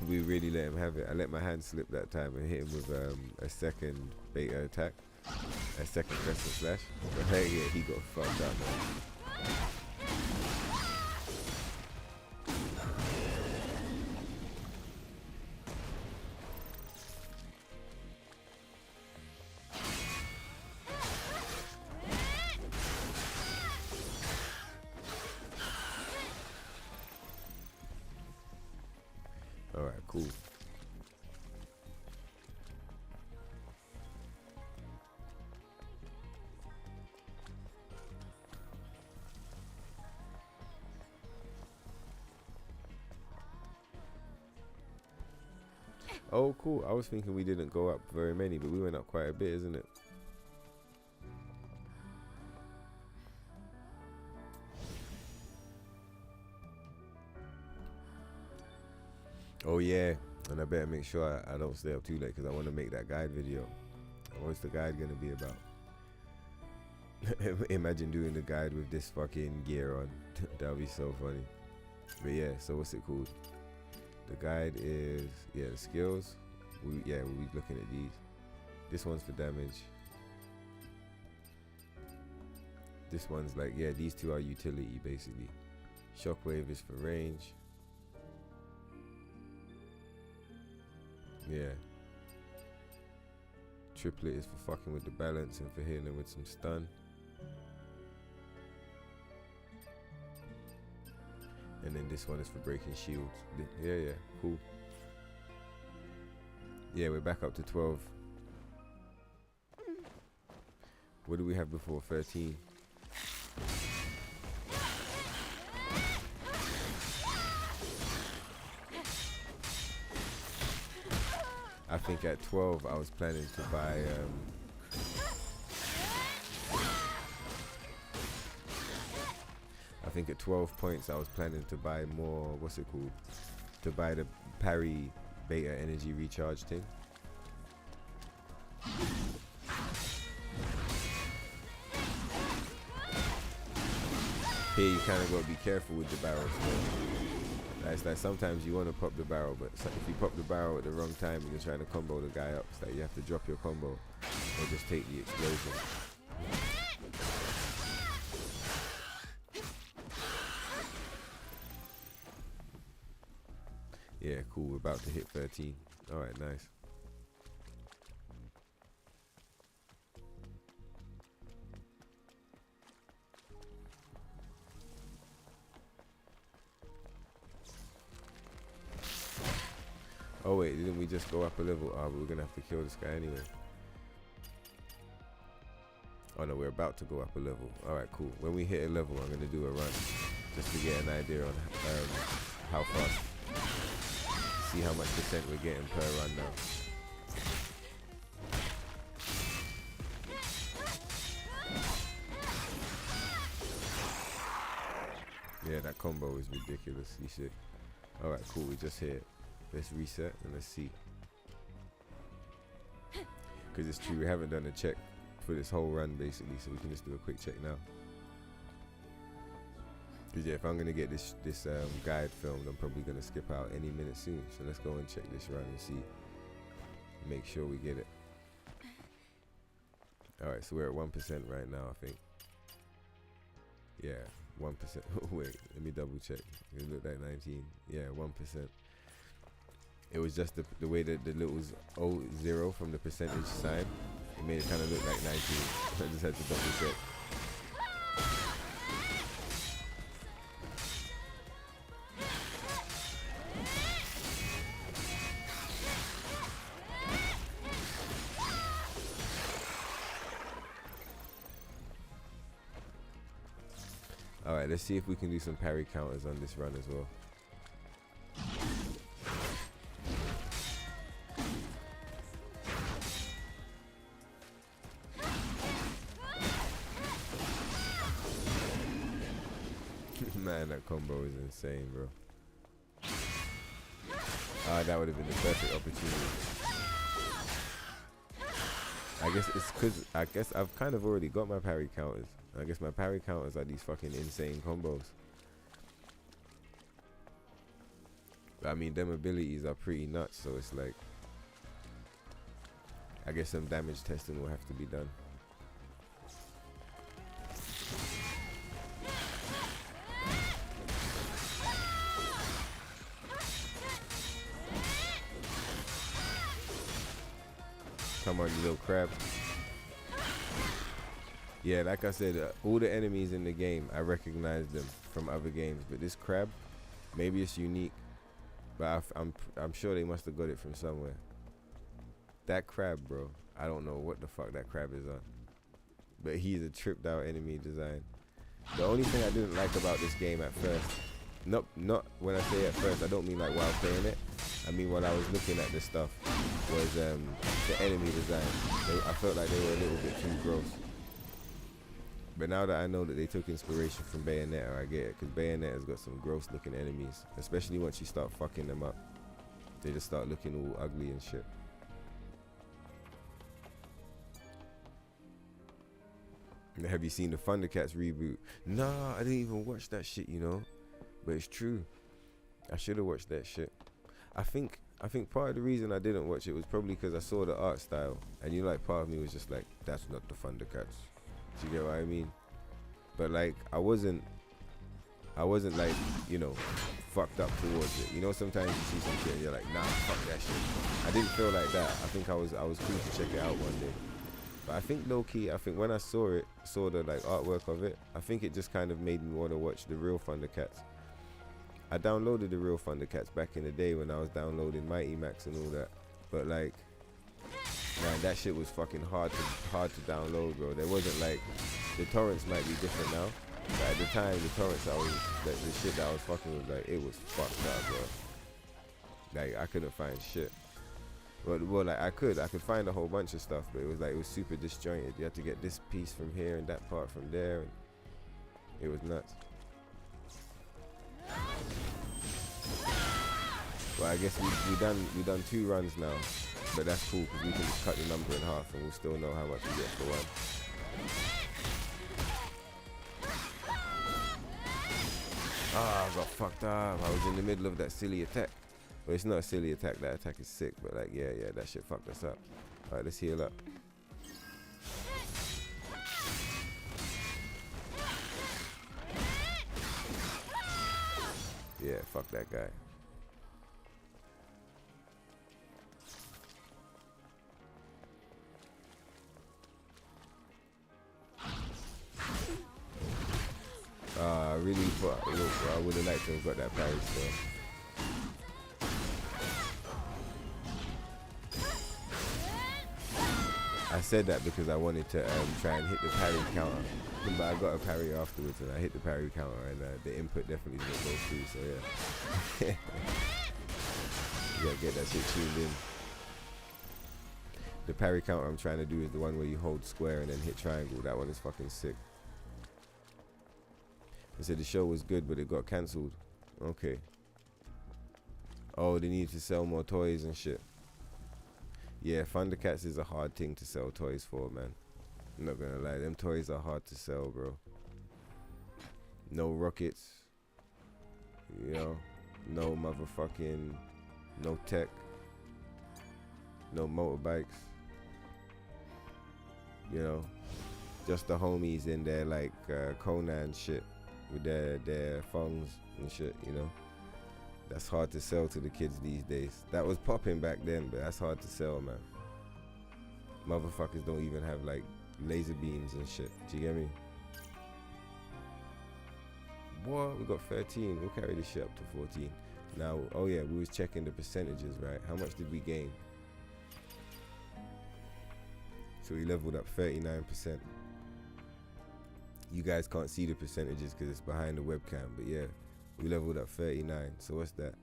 B: we really let him have it. I let my hand slip that time and hit him with a second beta attack, a second crescent slash. But hey, yeah, he got fucked up, man. Alright, cool. Oh, cool. I was thinking we didn't go up very many, but we went up quite a bit, isn't it? Oh, yeah. And I better make sure I don't stay up too late because I want to make that guide video. What's the guide going to be about? Imagine doing the guide with this fucking gear on. That would be so funny. But yeah, so what's it called? The guide is, yeah, the skills. We'll be looking at these. This one's for damage. This one's like, yeah, these two are utility basically. Shockwave is for range. Yeah. Triplet is for fucking with the balance and for hitting them with some stun. And then this one is for breaking shields. Yeah, cool. Yeah, we're back up to 12. What do we have before? 13. I think at 12 I was planning to buy I think at 12 points I was planning to buy more, what's it called? To buy the parry beta energy recharge thing. Here you kind of got to be careful with the barrels. It's like sometimes you want to pop the barrel, but if you pop the barrel at the wrong time and you're trying to combo the guy up, it's like you have to drop your combo or just take the explosion. Yeah, cool. We're about to hit 13. Alright, nice. Oh wait, didn't we just go up a level? Oh, but we're gonna have to kill this guy anyway. Oh no, we're about to go up a level. Alright, cool. When we hit a level, I'm gonna do a run just to get an idea on how fast. See how much percent we're getting per run now. Yeah, that combo is ridiculously sick. Alright, cool, we just hit. Let's reset and let's see. Because it's true, we haven't done a check for this whole run basically, so we can just do a quick check now. Cause yeah, if I'm gonna get this guide filmed, I'm probably gonna skip out any minute soon. So let's go and check this run and see. Make sure we get it. All right, so we're at 1% right now, I think. Yeah, 1%. Wait, let me double check. It looked like 19. Yeah, 1%. It was just the way that the little 0 from the percentage sign. It made it kind of look like 19. I just had to double check. Alright, let's see if we can do some parry counters on this run as well. Man, that combo is insane, bro. Ah, that would have been the perfect opportunity. I guess I've kind of already got my parry counters. I guess my parry counters are these fucking insane combos. I mean, them abilities are pretty nuts, so it's like, I guess some damage testing will have to be done. Come on, you little crab. Yeah, like I said, all the enemies in the game, I recognize them from other games. But this crab, maybe it's unique, but I'm sure they must have got it from somewhere. That crab, bro, I don't know what the fuck that crab is on. But he's a tripped out enemy design. The only thing I didn't like about this game at first, not when I say at first, I don't mean like while playing it. I mean when I was looking at this stuff, was the enemy design. I felt like they were a little bit too gross. But now that I know that they took inspiration from Bayonetta, I get it. Because Bayonetta's got some gross looking enemies. Especially once you start fucking them up. They just start looking all ugly and shit. Have you seen the Thundercats reboot? Nah, I didn't even watch that shit, you know. But it's true. I should have watched that shit. I think part of the reason I didn't watch it was probably because I saw the art style. And you know, like, part of me was just like, that's not the Thundercats. Do you get what I mean? But like, I wasn't like, you know, fucked up towards it. You know, sometimes you see some shit and you're like, nah, fuck that shit. I didn't feel like that. I think I was cool to check it out one day. But I think low key, I think when I saw the like artwork of it, I think it just kind of made me want to watch the real Thundercats. I downloaded the real Thundercats back in the day when I was downloading Mighty Max and all that. But like, man, that shit was fucking hard to download, bro. There wasn't like, the torrents might be different now, but at the time the torrents the shit that I was fucking with, like, it was fucked up, bro. Like, I couldn't find shit. Well, like, I could find a whole bunch of stuff, but it was super disjointed. You had to get this piece from here and that part from there, and it was nuts. But I guess we done 2 runs now. But that's cool because we can just cut the number in half and we'll still know how much we get for one. Ah, I got fucked up. I was in the middle of that silly attack. Well, it's not a silly attack. That attack is sick. But like, yeah, that shit fucked us up. Alright, let's heal up. Yeah, fuck that guy. I really thought I would have liked to have got that parry still. I said that because I wanted to try and hit the parry counter, but I got a parry afterwards and I hit the parry counter and the input definitely didn't go through, so yeah. You gotta get that shit tuned in. The parry counter I'm trying to do is the one where you hold square and then hit triangle. That one is fucking sick. They said the show was good, but it got cancelled. Okay. Oh, they need to sell more toys and shit. Yeah, Thundercats is a hard thing to sell toys for, man. I'm not gonna lie, them toys are hard to sell, bro. No rockets, You know, no motherfucking, no tech, no motorbikes. You know, just the homies in there like Conan shit with their phones and shit. You know, that's hard to sell to the kids these days. That was popping back then, but that's hard to sell, man. Motherfuckers don't even have like laser beams and shit. Do you get me? What? We got 13. We'll carry this shit up to 14. Now, oh yeah, we was checking the percentages, right? How much did we gain? So we leveled up 39%. You guys can't see the percentages because it's behind the webcam, but yeah, we leveled up 39. So what's that?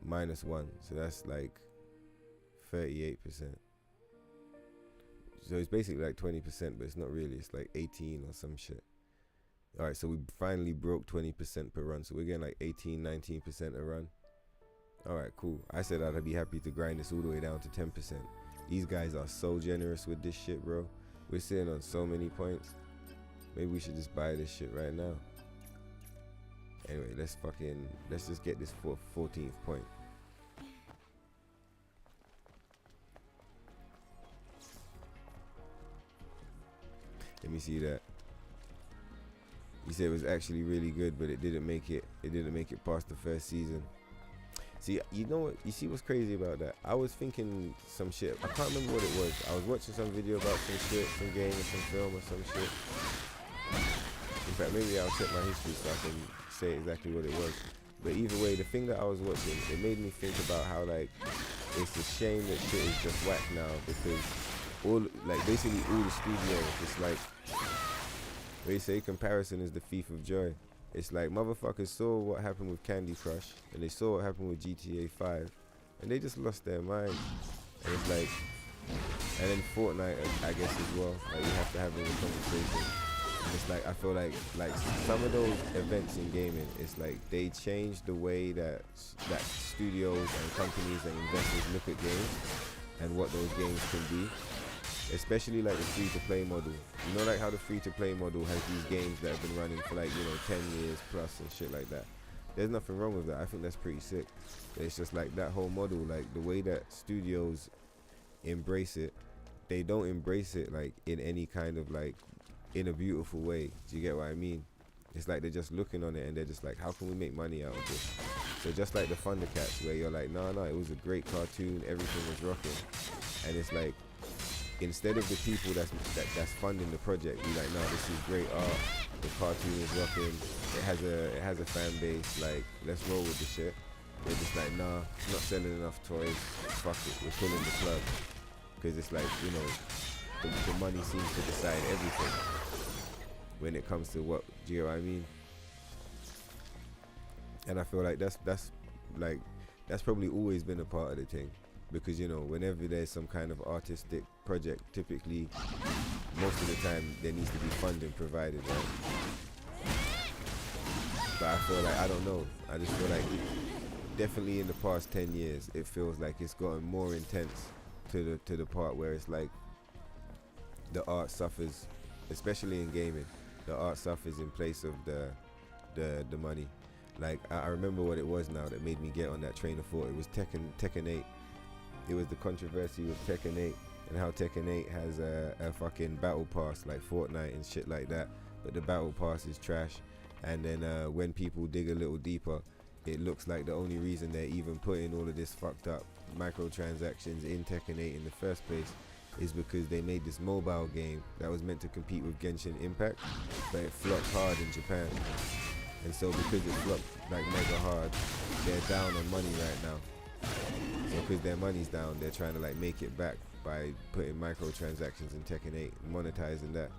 B: -1. So that's like 38%. So it's basically like 20%, but it's not really. It's like 18 or some shit. All right, so we finally broke 20% per run. So we're getting like 18, 19% a run. All right, cool. I said I'd be happy to grind this all the way down to 10%. These guys are so generous with this shit, bro. We're sitting on so many points. Maybe we should just buy this shit right now. Anyway, let's just get this 14th point. Let me see that. You said it was actually really good, but it didn't make it past the first season. See, you know what? You see what's crazy about that? I was thinking some shit. I can't remember what it was. I was watching some video about some shit, some game or some film or some shit. In fact, maybe I'll check my history so I can say exactly what it was. But either way, the thing that I was watching, it made me think about how like it's a shame that shit is just whack now, because basically all the studios, it's like they say comparison is the thief of joy. It's like motherfuckers saw what happened with Candy Crush and they saw what happened with GTA 5 and they just lost their mind. And it's like, and then Fortnite, I guess as well. Like you have to have a conversation. And it's like I feel like some of those events in gaming, it's like they change the way that studios and companies and investors look at games and what those games can be. Especially like the free-to-play model. You know, like how the free-to-play model has these games that have been running for like, 10 years plus and shit like that. There's nothing wrong with that. I think that's pretty sick. It's just like that whole model, like the way that studios embrace it, they don't embrace it like in any kind of like, in a beautiful way. Do you get what I mean? It's like they're just looking on it and they're just like, how can we make money out of this? So just like the Thundercats, where you're like, no, it was a great cartoon, everything was rocking. And it's like, instead of the people that's funding the project be like, no, this is great art, the cartoon is rocking, it has a fan base, like let's roll with the shit. They're just like, nah, it's not selling enough toys, fuck it, we're pulling the plug. Because it's like, the money seems to decide everything when it comes to what, do you know what I mean? And I feel like that's probably always been a part of the thing. Because whenever there's some kind of artistic project, typically most of the time there needs to be funding provided, right? But I feel like, I don't know, I just feel like definitely in the past 10 years it feels like it's gotten more intense to the part where it's like the art suffers, especially in gaming. The art suffers in place of the money. Like I remember what it was now that made me get on that train of thought. It was Tekken 8. It was the controversy with Tekken 8 and how Tekken 8 has a fucking battle pass like Fortnite and shit like that, but the battle pass is trash. And then when people dig a little deeper, it looks like the only reason they're even putting all of this fucked up microtransactions in Tekken 8 in the first place is because they made this mobile game that was meant to compete with Genshin Impact, but it flopped hard in Japan. And so because it flopped like mega hard, they're down on money right now. So because their money's down, they're trying to like make it back by putting microtransactions in Tekken 8, monetizing that.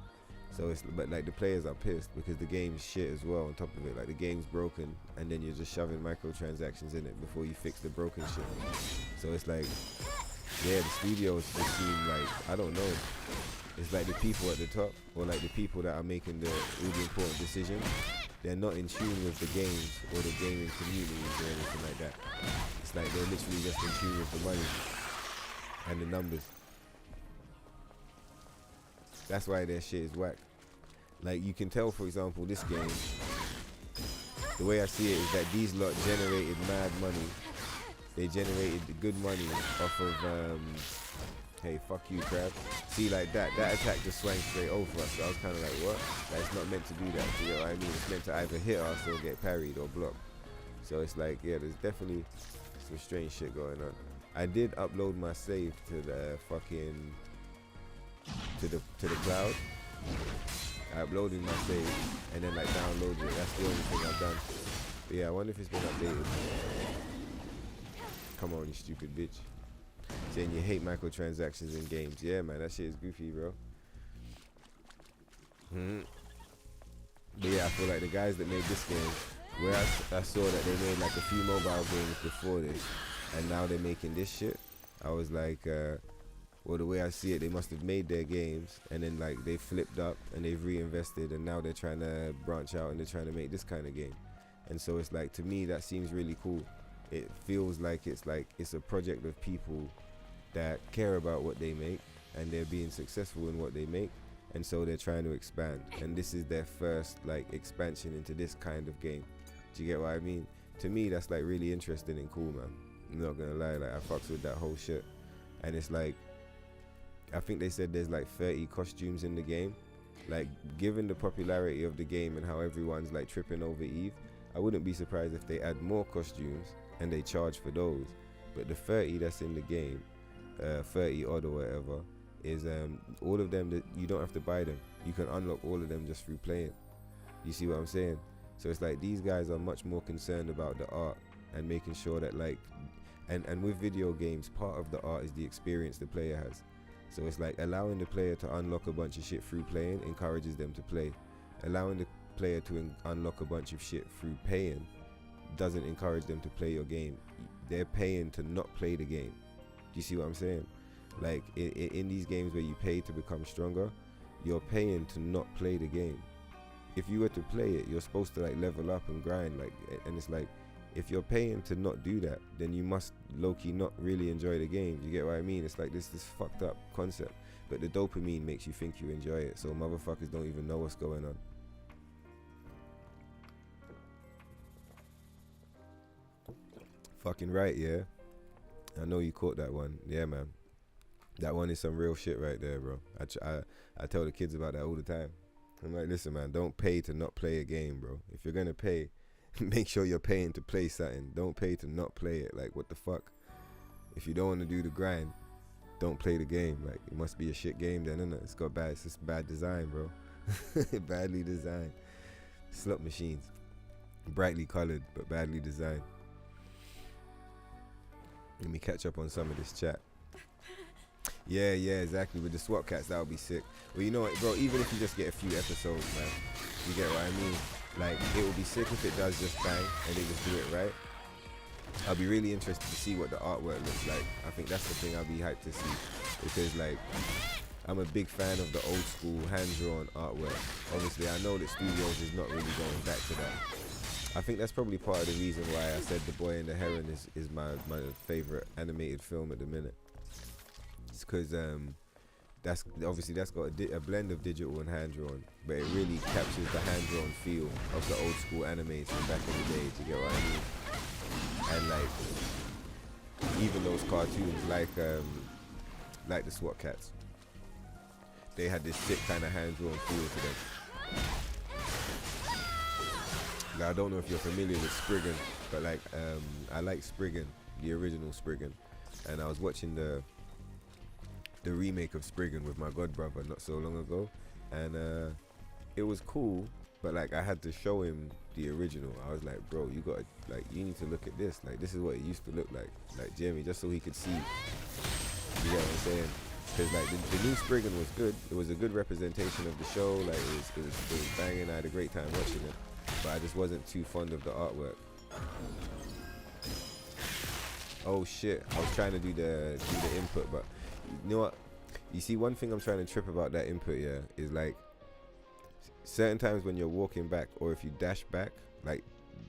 B: So but like the players are pissed because the game's shit as well on top of it. Like the game's broken and then you're just shoving microtransactions in it before you fix the broken shit. So it's like, yeah, the studios just seem like, I don't know, it's like the people at the top or like the people that are making all the important decisions, they're not in tune with the games or the gaming communities or anything like that. It's like they're literally just in tune with the money and the numbers. That's why their shit is whack. Like you can tell, for example, this game, the way I see it is that these lot generated mad money. They generated good money off of, hey, fuck you, crab. See, like that attack just swung straight over us. So I was kind of like, what? That's not meant to do that. You know what I mean? It's meant to either hit us or get parried or blocked. So it's like, yeah, there's definitely some strange shit going on. I did upload my save to the fucking, to the cloud. I uploaded my save and then like downloaded it. That's the only thing I've done. But yeah, I wonder if it's been updated. Come on, you stupid bitch. Saying you hate microtransactions in games. Yeah, man, that shit is goofy, bro. But yeah, I feel like the guys that made this game, where I saw that they made like a few mobile games before this, and now they're making this shit. I was like, well, the way I see it, they must have made their games, and then like they flipped up and they've reinvested, and now they're trying to branch out and they're trying to make this kind of game. And so it's like, to me, that seems really cool. It feels like it's a project of people that care about what they make, and they're being successful in what they make, and so they're trying to expand. And this is their first like expansion into this kind of game. Do you get what I mean? To me, that's like really interesting and cool, man. I'm not gonna lie, like I fucks with that whole shit. And it's like, I think they said there's like 30 costumes in the game. Like, given the popularity of the game and how everyone's like tripping over Eve, I wouldn't be surprised if they add more costumes and they charge for those. But the 30 that's in the game, 30 odd or whatever, is all of them that you don't have to buy them. You can unlock all of them just through playing. You see what I'm saying? So it's like these guys are much more concerned about the art and making sure that like, and with video games, part of the art is the experience the player has. So it's like allowing the player to unlock a bunch of shit through playing encourages them to play. Allowing the player to unlock a bunch of shit through paying doesn't encourage them to play your game. They're paying to not play the game. Do you see what I'm saying? Like in these games where you pay to become stronger, you're paying to not play the game. If you were to play it, you're supposed to like level up and grind, like, and it's like, if you're paying to not do that, then you must low-key not really enjoy the game. You get what I mean? It's like this fucked up concept, but the dopamine makes you think you enjoy it, so motherfuckers don't even know what's going on. Fucking right, yeah. I know you caught that one. Yeah, man. That one is some real shit right there, bro. I tell the kids about that all the time. I'm like, listen, man, don't pay to not play a game, bro. If you're gonna pay, make sure you're paying to play something. Don't pay to not play it. Like, what the fuck? If you don't want to do the grind, don't play the game. Like, it must be a shit game then, isn't it? It's just bad design, bro. Badly designed. Slot machines. Brightly colored, but badly designed. Let me catch up on some of this chat. Yeah, exactly. With the SWAT cats, that would be sick. Well, you know what, bro, even if you just get a few episodes, man, you get what I mean? Like, it would be sick if it does just bang and they just do it right. I'll be really interested to see what the artwork looks like. I think that's the thing I'll be hyped to see. Because, like, I'm a big fan of the old school hand-drawn artwork. Obviously, I know that Studios is not really going back to that. I think that's probably part of the reason why I said The Boy and the Heron is my favorite animated film at the minute. It's because that's got a blend of digital and hand-drawn, but it really captures the hand-drawn feel of the old school animes from back in the day. Do you get what I mean? And like even those cartoons, like the SWAT cats, they had this sick kind of hand-drawn feel to them. Now, I don't know if you're familiar with Spriggan, but like I like Spriggan, the original Spriggan, and I was watching the remake of Spriggan with my godbrother not so long ago, and it was cool, but like I had to show him the original. I was like, bro, you need to look at this. Like, this is what it used to look like Jimmy, just so he could see. You get what I'm saying? Because like the new Spriggan was good. It was a good representation of the show. Like it was banging. I had a great time watching it, but I just wasn't too fond of the artwork. Oh shit! I was trying to do the input, but you know what? You see, one thing I'm trying to trip about that input, yeah, is like certain times when you're walking back, or if you dash back, like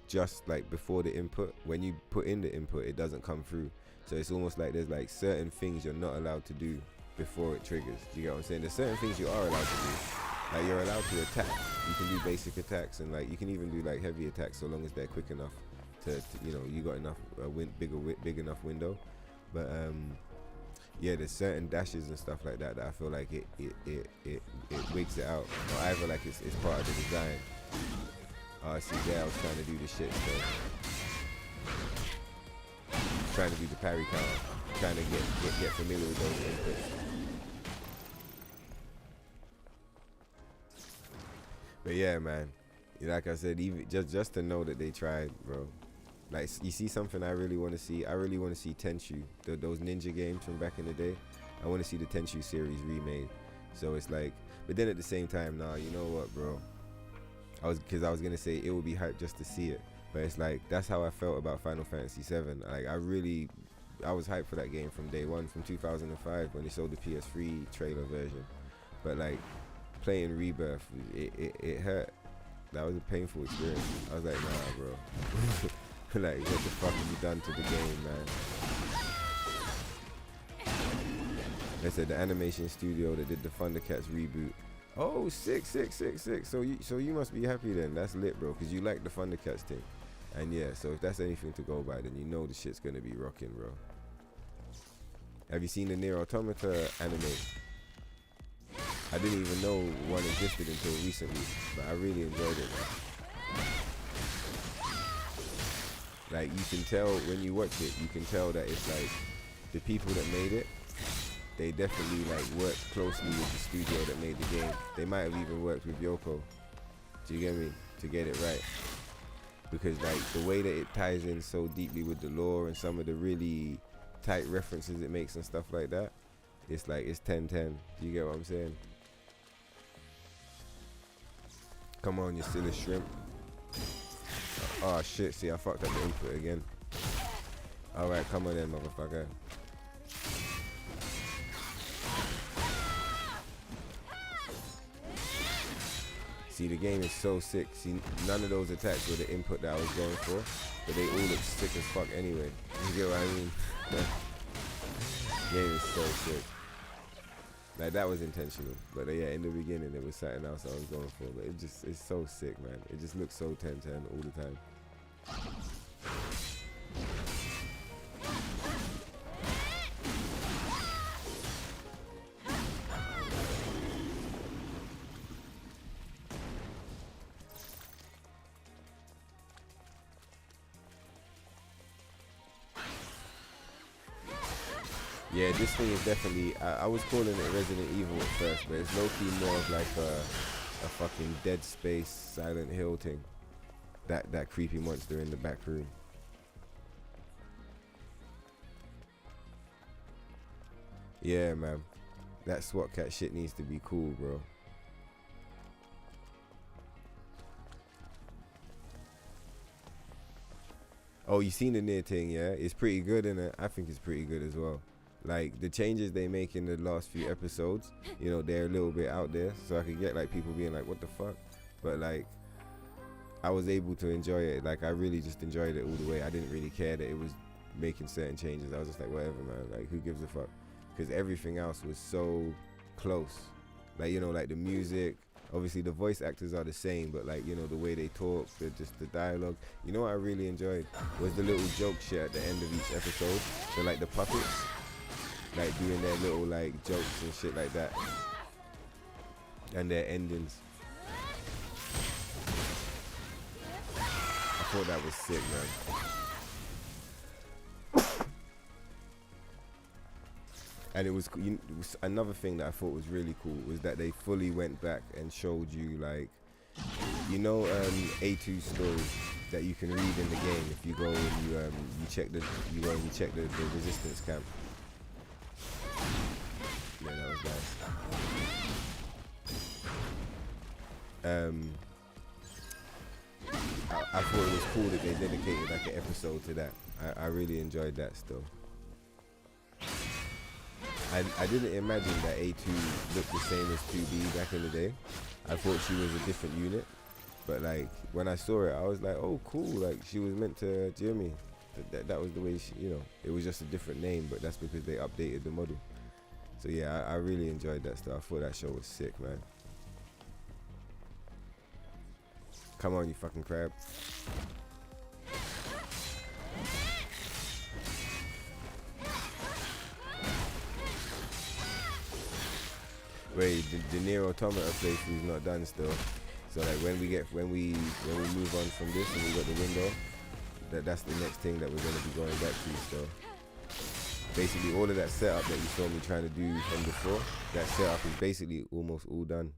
B: just like before the input, when you put in the input, it doesn't come through. So it's almost like there's like certain things you're not allowed to do before it triggers. Do you get what I'm saying? There's certain things you are allowed to do, Like you're allowed to attack. You can do basic attacks and like you can even do like heavy attacks so long as they're quick enough to you know, you got enough big enough window. But yeah, there's certain dashes and stuff like that that I feel like it wigs it out, or either like it's part of the design. Oh, see there I was trying to do the shit, so trying to do the parry counter, trying to get familiar with those inputs. But yeah, man, like I said, even just to know that they tried, bro. Like, you see something I really want to see? I really want to see Tenchu, those ninja games from back in the day. I want to see the Tenchu series remade. So it's like, but then at the same time, nah, you know what, bro? I was gonna say it would be hype just to see it, but it's like that's how I felt about Final Fantasy VII. Like I was hyped for that game from day one, from 2005 when they sold the PS3 trailer version. But like playing Rebirth, it hurt. That was a painful experience. I was like, nah, bro. Like, what the fuck have you done to the game, man? They said the animation studio that did the Thundercats reboot. Oh, sick. So you must be happy then. That's lit, bro, because you like the Thundercats thing. And yeah, so if that's anything to go by, then you know the shit's gonna be rocking, bro. Have you seen the Nier Automata anime? I didn't even know one existed until recently, but I really enjoyed it, man. Like, you can tell when you watch it, you can tell that it's like the people that made it, they definitely like worked closely with the studio that made the game. They might have even worked with Yoko, do you get me, to get it right. Because like the way that it ties in so deeply with the lore and some of the really tight references it makes and stuff like that, it's like, it's 10-10. Do you get what I'm saying? Come on, you silly shrimp. Oh shit, see, I fucked up the input again. Alright, come on then, motherfucker. See, the game is so sick. See, none of those attacks were the input that I was going for, but they all look sick as fuck anyway. You get what I mean? Game is so sick. Like, that was intentional, but yeah, in the beginning it was something else I was going for, but it's so sick, man. It just looks so 10-10 all the time. Yeah, this thing is definitely, I was calling it Resident Evil at first, but it's low-key more of like a fucking Dead Space, Silent Hill thing. That creepy monster in the back room. Yeah, man. That SWAT cat shit needs to be cool, bro. Oh, you seen the Nier thing, yeah? It's pretty good, innit? I think it's pretty good as well. Like, the changes they make in the last few episodes, you know, they're a little bit out there, so I could get like people being like, what the fuck? But like, I was able to enjoy it. Like, I really just enjoyed it all the way. I didn't really care that it was making certain changes. I was just like, whatever, man. Like, who gives a fuck? Because everything else was so close. Like, you know, like the music, obviously the voice actors are the same, but like, you know, the way they talk, just the dialogue. You know what I really enjoyed was the little joke shit at the end of each episode. So like the puppets, like doing their little like jokes and shit like that, and their endings. I thought that was sick, man. And it was another thing that I thought was really cool was that they fully went back and showed you, like, you know, A2 stories that you can read in the game if you go and you check the resistance camp. Yeah, that was nice. I thought it was cool that they dedicated like an episode to that. I really enjoyed that still. I didn't imagine that A2 looked the same as 2B back in the day. I thought she was a different unit, but like when I saw it, I was like, oh cool, like she was meant to, do you know what I mean? That was the way she, you know, it was just a different name, but that's because they updated the model. So yeah, I really enjoyed that stuff. I thought that show was sick, man. Come on, you fucking crab. Wait, the Nier Automata playthrough's not done still. So like when we move on from this and we got the window, that's the next thing that we're gonna be going back to. So basically all of that setup that you saw me trying to do from before, that setup is basically almost all done.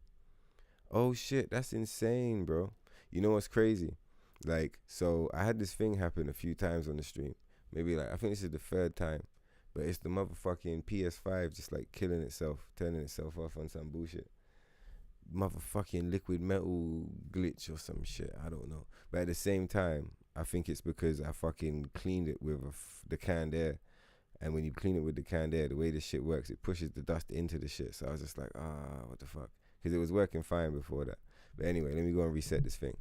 B: Oh shit, that's insane, bro. You know what's crazy? Like, so I had this thing happen a few times on the stream. Maybe like, I think this is the 3rd time. But it's the motherfucking PS5 just like killing itself, turning itself off on some bullshit. Motherfucking liquid metal glitch or some shit, I don't know. But at the same time, I think it's because I fucking cleaned it with the canned air. And when you clean it with the canned air, the way this shit works, it pushes the dust into the shit. So I was just like, what the fuck? Because it was working fine before that. But anyway, let me go and reset this thing.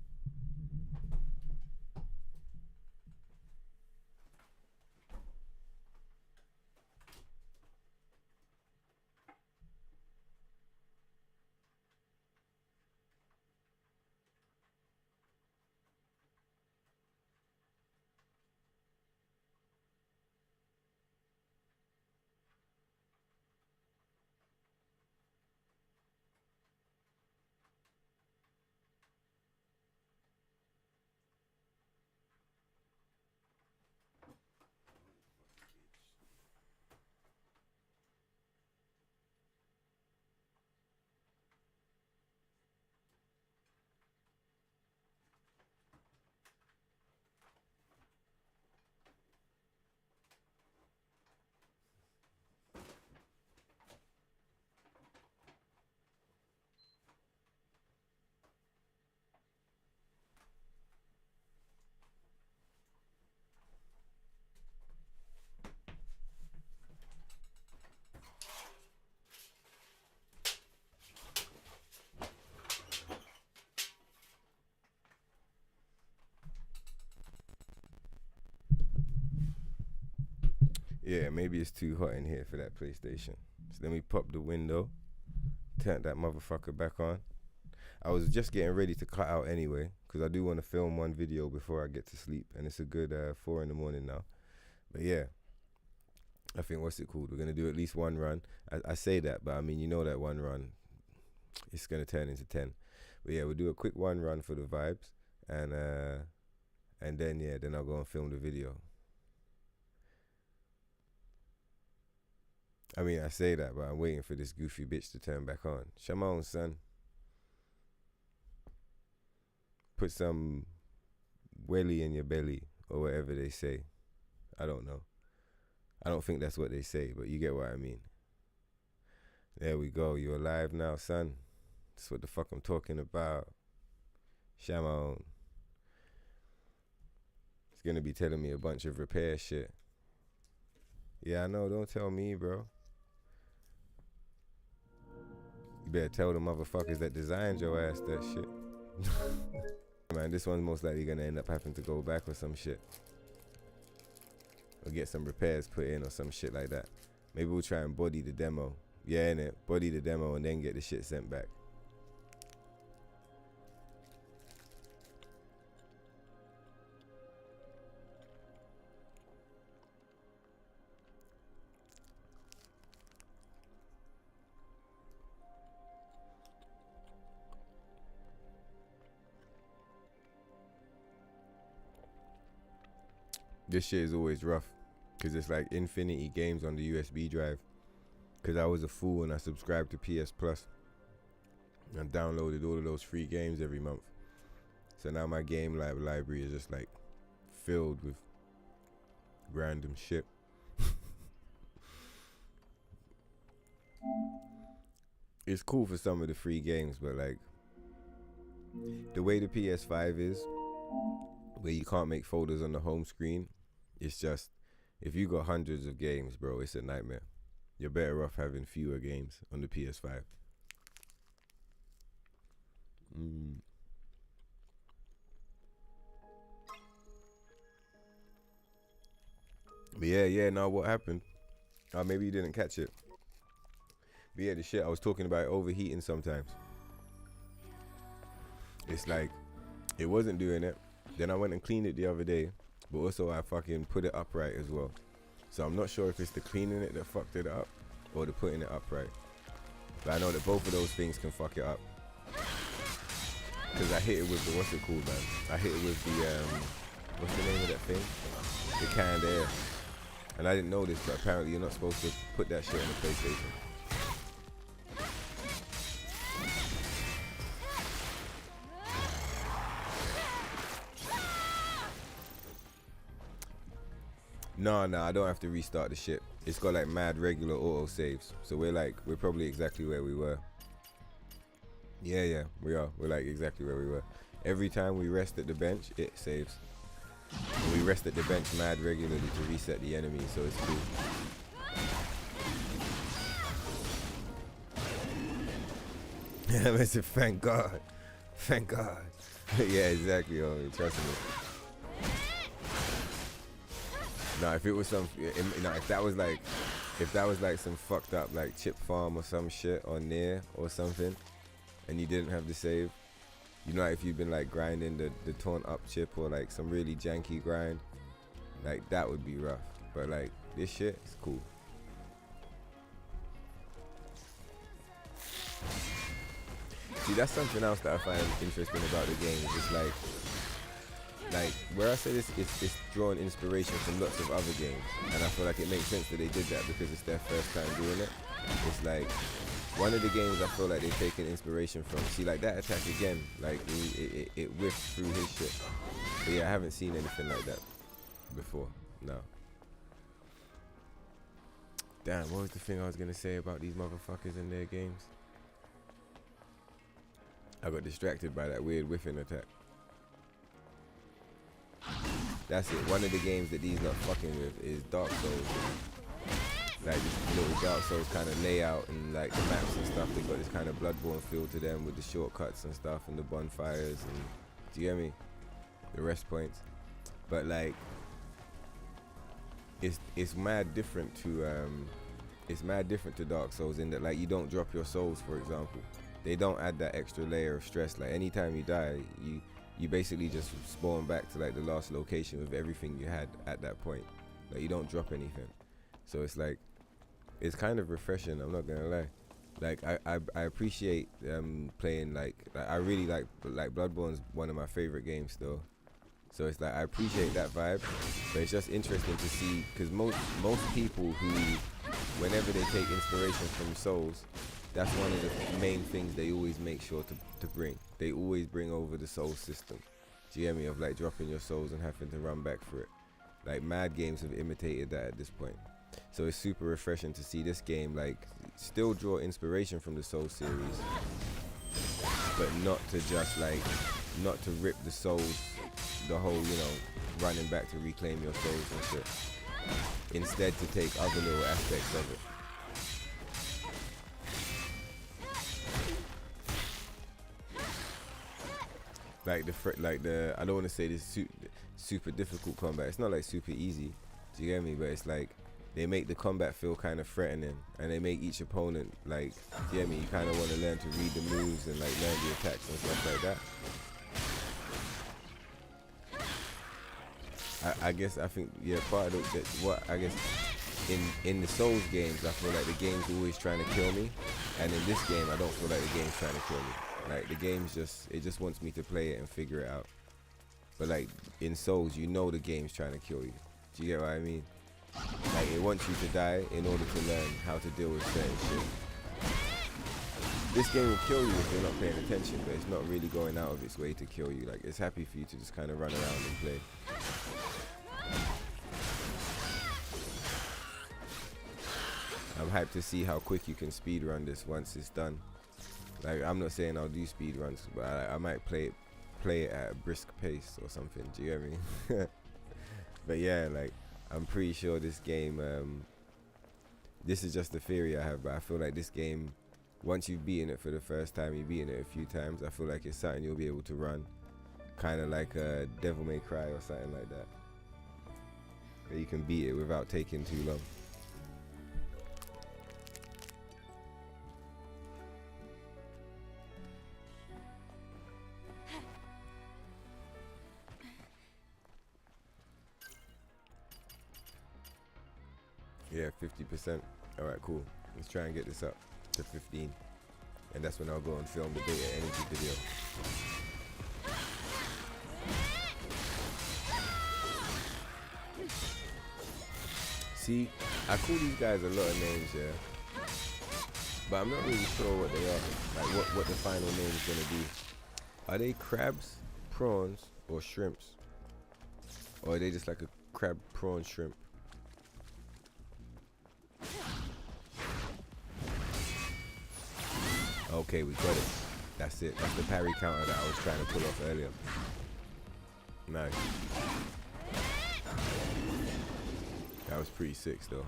B: Yeah, maybe it's too hot in here for that PlayStation. So let me pop the window, turn that motherfucker back on. I was just getting ready to cut out anyway, because I do want to film one video before I get to sleep, and it's a good 4 in the morning now. But yeah, I think, what's it called? We're going to do at least one run. I say that, but I mean, you know that one run, it's going to turn into 10. But yeah, we'll do a quick one run for the vibes, and then, yeah, then I'll go and film the video. I mean, I say that, but I'm waiting for this goofy bitch to turn back on. Shimon, son. Put some welly in your belly, or whatever they say. I don't know. I don't think that's what they say, but you get what I mean. There we go. You're alive now, son. That's what the fuck I'm talking about. Shimon. It's gonna be telling me a bunch of repair shit. Yeah, I know. Don't tell me, bro. You better tell the motherfuckers that designed your ass that shit. Man, this one's most likely gonna end up having to go back or some shit. Or get some repairs put in or some shit like that. Maybe we'll try and body the demo. Yeah, innit? Body the demo and then get the shit sent back. This shit is always rough, because it's like infinity games on the USB drive. Because I was a fool and I subscribed to PS Plus and downloaded all of those free games every month. So now my game library is just like filled with random shit. It's cool for some of the free games, but like the way the PS5 is, where you can't make folders on the home screen, it's just, if you got hundreds of games, bro, it's a nightmare. You're better off having fewer games on the PS5. But yeah, now what happened? Maybe you didn't catch it. But yeah, the shit I was talking about overheating sometimes. It's like, It wasn't doing it. Then I went and cleaned it the other day, but also I fucking put it upright as well. So I'm not sure if it's the cleaning it that fucked it up or the putting it upright. But I know that both of those things can fuck it up. Because I hit it with the, what's it called, man? I hit it with the, what's the name of that thing? The canned air. And I didn't know this, but apparently you're not supposed to put that shit on the PlayStation. No, I don't have to restart the shit. It's got like mad regular auto saves. So we're probably exactly where we were. Yeah, we are. We're like exactly where we were. Every time we rest at the bench, it saves. And we rest at the bench mad regularly to reset the enemy, so it's cool. I said, thank God. Thank God. Yeah, exactly, homie. Trust me. No, if it was some, no, if that was like some fucked up like chip farm or some shit or near or something, and you didn't have the save, you know, if you've been like grinding the torn up chip or like some really janky grind, like that would be rough. But like this shit is cool. See, that's something else that I find interesting about the game. It's like where I say this, it's drawing inspiration from lots of other games, and I feel like it makes sense that they did that because it's their first time doing it. It's like one of the games I feel like they've taken inspiration from. See, like that attack again, like it whiffed through his shit. But yeah, I haven't seen anything like that before. No. Damn, what was the thing I was gonna say about these motherfuckers and their games? I got distracted by that weird whiffing attack. That's it. One of the games that these not fucking with is Dark Souls. Like this little Dark Souls kind of layout and like the maps and stuff. They got this kind of Bloodborne feel to them with the shortcuts and stuff and the bonfires and, do you get me? The rest points. But like, it's mad different to Dark Souls in that like you don't drop your souls, for example. They don't add that extra layer of stress. Like anytime you die, you basically just spawn back to like the last location with everything you had at that point. Like you don't drop anything. So it's like, it's kind of refreshing, I'm not gonna lie. Like I appreciate playing like I really like Bloodborne's one of my favorite games still. So it's like I appreciate that vibe, but it's just interesting to see, because most people who, whenever they take inspiration from Souls, that's one of the main things they always make sure to bring. They always bring over the soul system. Do you get me? Of like dropping your souls and having to run back for it. Like mad games have imitated that at this point. So it's super refreshing to see this game like still draw inspiration from the Soul series, but not to just like, not to rip the souls, the whole, you know, running back to reclaim your souls and shit. Instead to take other little aspects of it. Like the I don't want to say this super difficult combat. It's not like super easy. Do you get me? But it's like they make the combat feel kind of threatening, and they make each opponent like, do you get me? You kind of want to learn to read the moves and like learn the attacks and stuff like that. I guess I think part of what I guess in the Souls games, I feel like the game's always trying to kill me, and in this game I don't feel like the game's trying to kill me. Like the game's just wants me to play it and figure it out. But like in Souls, you know the game's trying to kill you. Do you get what I mean? Like it wants you to die in order to learn how to deal with certain shit. This game will kill you if you're not paying attention, but it's not really going out of its way to kill you. Like it's happy for you to just kind of run around and play. I'm hyped to see how quick you can speed run this once it's done. Like I'm not saying I'll do speed runs, but I might play it at a brisk pace or something. Do you get me? But yeah, like I'm pretty sure this game. This is just a theory I have, but I feel like this game, once you've beaten it for the first time, you've beaten it a few times. I feel like it's something you'll be able to run, kind of like a Devil May Cry or something like that, where you can beat it without taking too long. Yeah, 50%. Alright, cool. Let's try and get this up to 15. And that's when I'll go and film the beta energy video. See, I call these guys a lot of names, yeah. But I'm not really sure what they are. Like what the final name is gonna be. Are they crabs, prawns, or shrimps? Or are they just like a crab, prawn, shrimp? Okay, we got it. That's it. That's the parry counter that I was trying to pull off earlier. Nice. That was pretty sick though.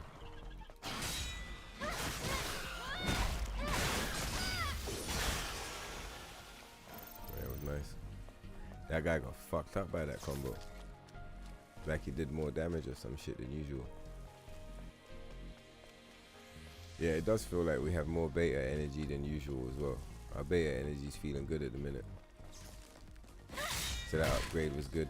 B: That was nice. That guy got fucked up by that combo. Like he did more damage or some shit than usual. Yeah, it does feel like we have more beta energy than usual as well. Our beta energy's feeling good at the minute. So that upgrade was good.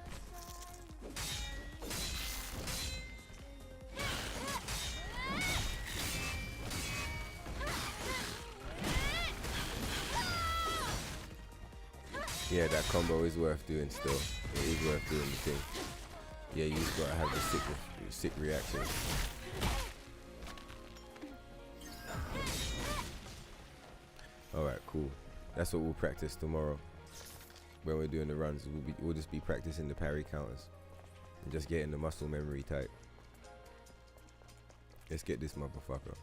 B: Yeah, that combo is worth doing still. It is worth doing the thing. Yeah, you just gotta have the sick reaction. Alright, cool. That's what we'll practice tomorrow. When we're doing the runs, we'll just be practicing the parry counters. And just getting the muscle memory tight. Let's get this motherfucker.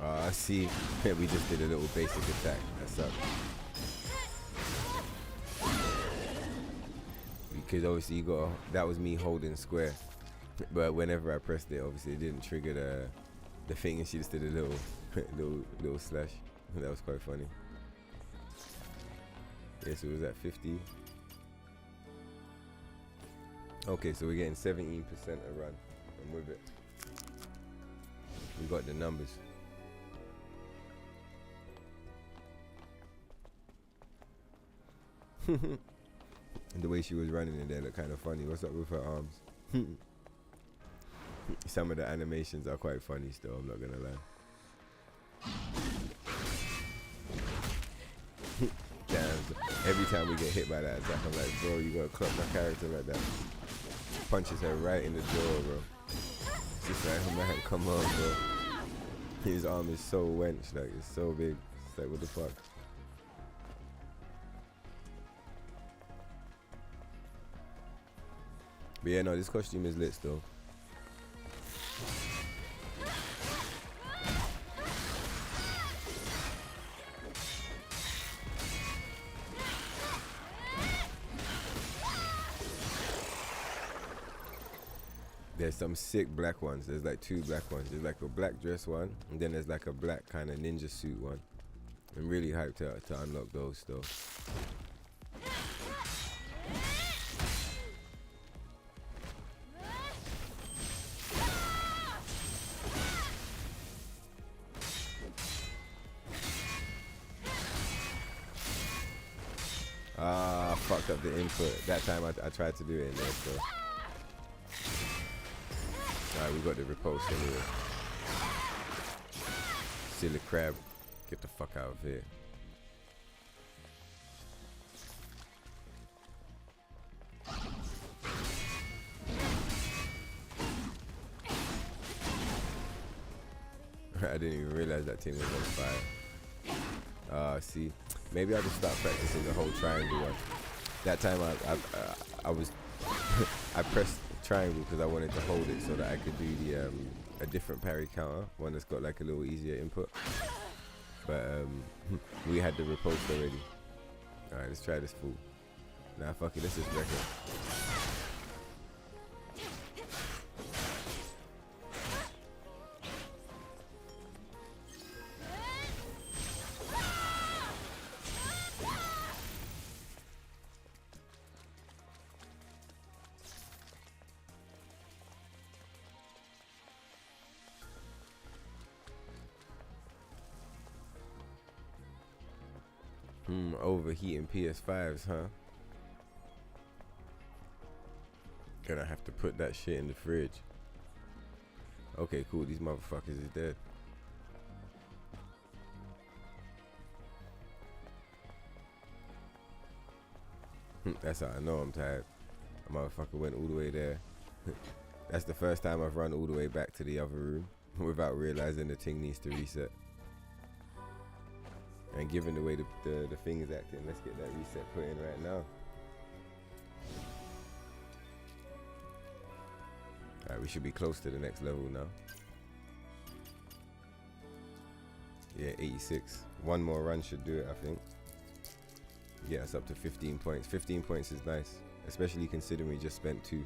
B: I see. We just did a little basic attack. That sucked. Because obviously that was me holding square. But whenever I pressed it, obviously it didn't trigger the thing, and she just did a little little slash. That was quite funny. Yeah, so it was at 50. Okay, so we're getting 17% a run. I'm with it. We got the numbers. And the way she was running in there looked kind of funny. What's up with her arms? Some of the animations are quite funny still, I'm not gonna lie. Damn, every time we get hit by that attack, I'm like, bro, you gotta clock my character like that. Punches her right in the jaw, bro. It's just like, oh man, come on, bro. His arm is so wench, like, it's so big. It's like, what the fuck? But yeah, no, this costume is lit still. There's some sick black ones. There's like 2 black ones. There's like a black dress one, and then there's like a black kind of ninja suit one. I'm really hyped to unlock those still. I fucked up the input. That time I tried to do it in there, so. Alright, we got the riposte anyway. Silly crab. Get the fuck out of here. I didn't even realize that team was on fire. See, maybe I'll just start practicing the whole triangle one. That time I was I pressed triangle because I wanted to hold it so that I could do the a different parry counter, one that's got like a little easier input. But we had the riposte already. Alright, let's try this fool. Nah, fuck it, let's just wreck it. Overheating PS5s, huh? Gonna have to put that shit in the fridge. Okay, cool. These motherfuckers is dead. That's how I know I'm tired. A motherfucker went all the way there. That's the first time I've run all the way back to the other room without realizing the thing needs to reset. And given the way the thing is acting, let's get that reset put in right now. Alright, we should be close to the next level now. Yeah, 86. One more run should do it, I think. Yeah, it's up to 15 points. 15 points is nice, especially considering we just spent 2.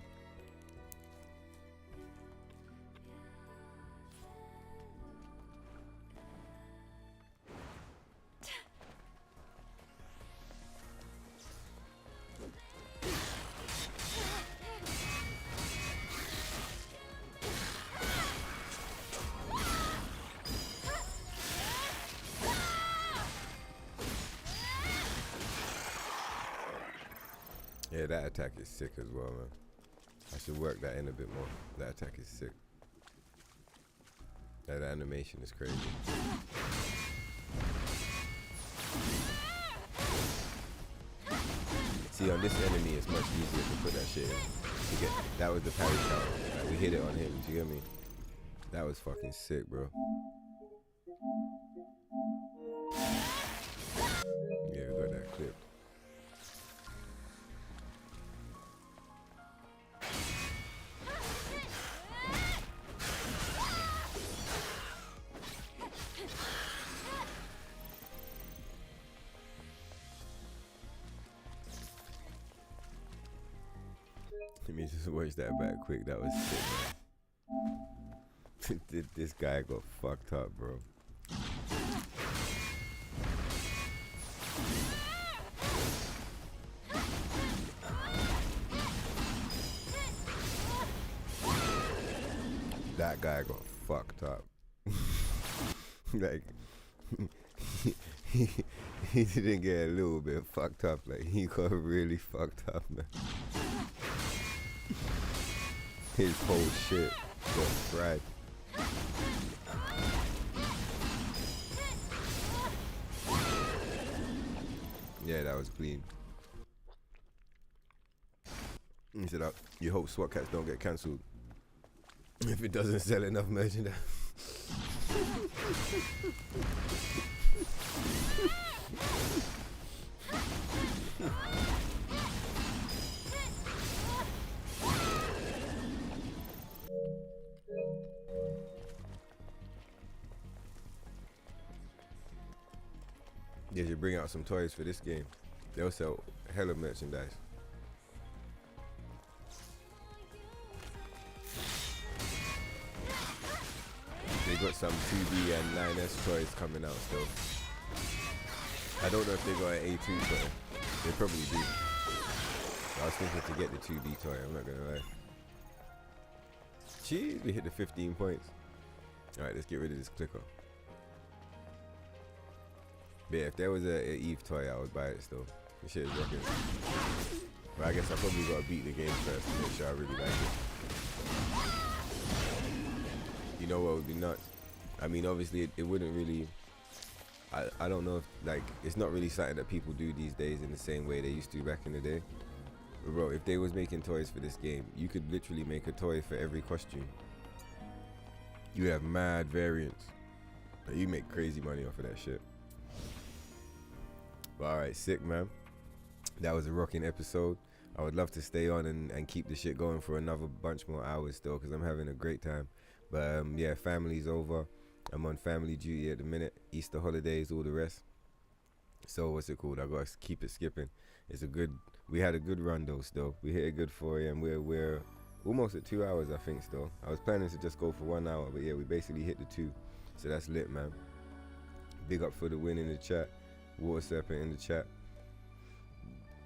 B: Yeah, that attack is sick as well, man. I should work that in a bit more. That attack is sick. That animation is crazy. See, on this enemy, it's much easier to put that shit in. That was the parry count. Like, we hit it on him, do you get me? That was fucking sick, bro. Yeah, we got that clip. Let me just watch that back quick. That was sick, man. This guy got fucked up, bro. That guy got fucked up. Like, he didn't get a little bit fucked up. Like, he got really fucked up, man. His whole shit got fried. Yeah, that was clean. He said, you hope SWAT cats don't get cancelled if it doesn't sell enough merchandise. They should bring out some toys for this game. They'll sell hella merchandise. They got some 2D and 9S toys coming out still. I don't know if they got an A2 toy. They probably do. I was thinking to get the 2D toy, I'm not gonna lie. Jeez, we hit the 15 points. Alright, let's get rid of this clicker. But yeah, if there was a Eve toy, I would buy it still. This shit is rocking. But I guess I probably gotta beat the game first to make sure I really like it. You know what would be nuts? I mean, obviously it wouldn't really, I don't know if, like, it's not really something that people do these days in the same way they used to back in the day. But bro, if they was making toys for this game, you could literally make a toy for every costume. You have mad variants. Like, you make crazy money off of that shit. But alright, sick, man. That was a rocking episode. I would love to stay on and keep the shit going for another bunch more hours still, because I'm having a great time. But yeah, family's over. I'm on family duty at the minute. Easter holidays, all the rest. So what's it called? I gotta keep it skipping. We had a good run though still. We hit a good 4 a.m. We're almost at 2 hours, I think still. I was planning to just go for 1 hour, but yeah, we basically hit the 2. So that's lit, man. Big up for the win in the chat. Water Serpent in the chat.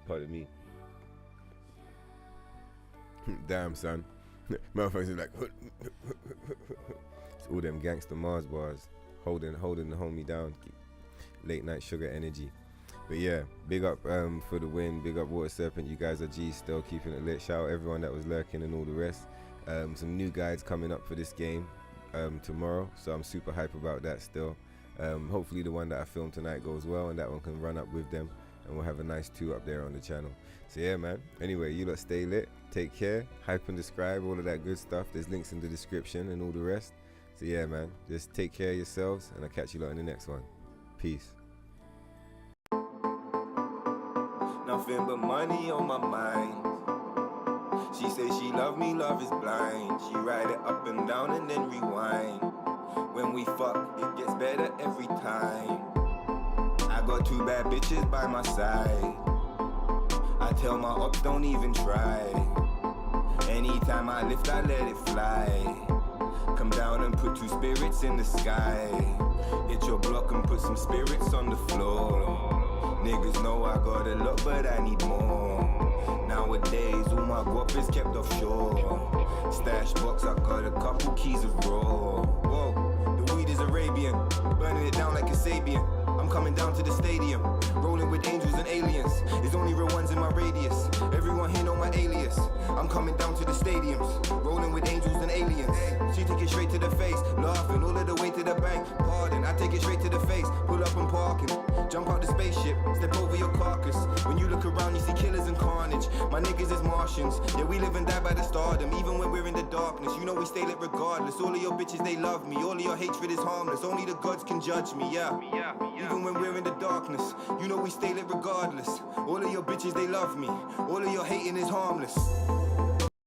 B: Pardon me. Damn, son. Motherfuckers are like, it's all them gangster Mars bars holding the homie down. Late night sugar energy. But yeah, big up for the win. Big up Water Serpent. You guys are G's still, keeping it lit. Shout out everyone that was lurking and all the rest. Some new guides coming up for this game tomorrow, so I'm super hype about that still. Hopefully the one that I filmed tonight goes well and that one can run up with them, and we'll have a nice 2 up there on the channel. So yeah, man, anyway, you lot stay lit, take care, hype and describe, all of that good stuff. There's links in the description and all the rest. So yeah, man, just take care of yourselves, and I'll catch you lot in the next one. Peace.
A: Nothing but money on my mind. She say she love me, love is blind. She ride it up and down and then rewind. When we fuck, it gets better every time. I got 2 bad bitches by my side. I tell my ops don't even try. Anytime I lift, I let it fly. Come down and put 2 spirits in the sky. Hit your block and put some spirits on the floor. Niggas know I got a lot, but I need more. Nowadays, all my guap is kept offshore. Stash box, I got a couple keys of raw. Whoa, the weed is Arabian, burning it down like a Sabian. I'm coming down to the stadium, rolling with angels and aliens. There's only real ones in my radius. Everyone here know my alias. I'm coming down to the stadiums, rolling with angels and aliens. She take it straight to the face, laughing all of the way to the bank. Pardon, I take it straight to the face, pull up and parking. Jump out the spaceship, step over your carcass. When you look around, you see killers and carnage. My niggas is Martians, yeah, we live and die by the stardom. Even when we're in the darkness, you know we stay lit regardless. All of your bitches, they love me. All of your hatred is harmless. Only the gods can judge me, yeah. Even when we're in the darkness, you know we stay lit regardless. All of your bitches, they love me. All of your hating is harmless.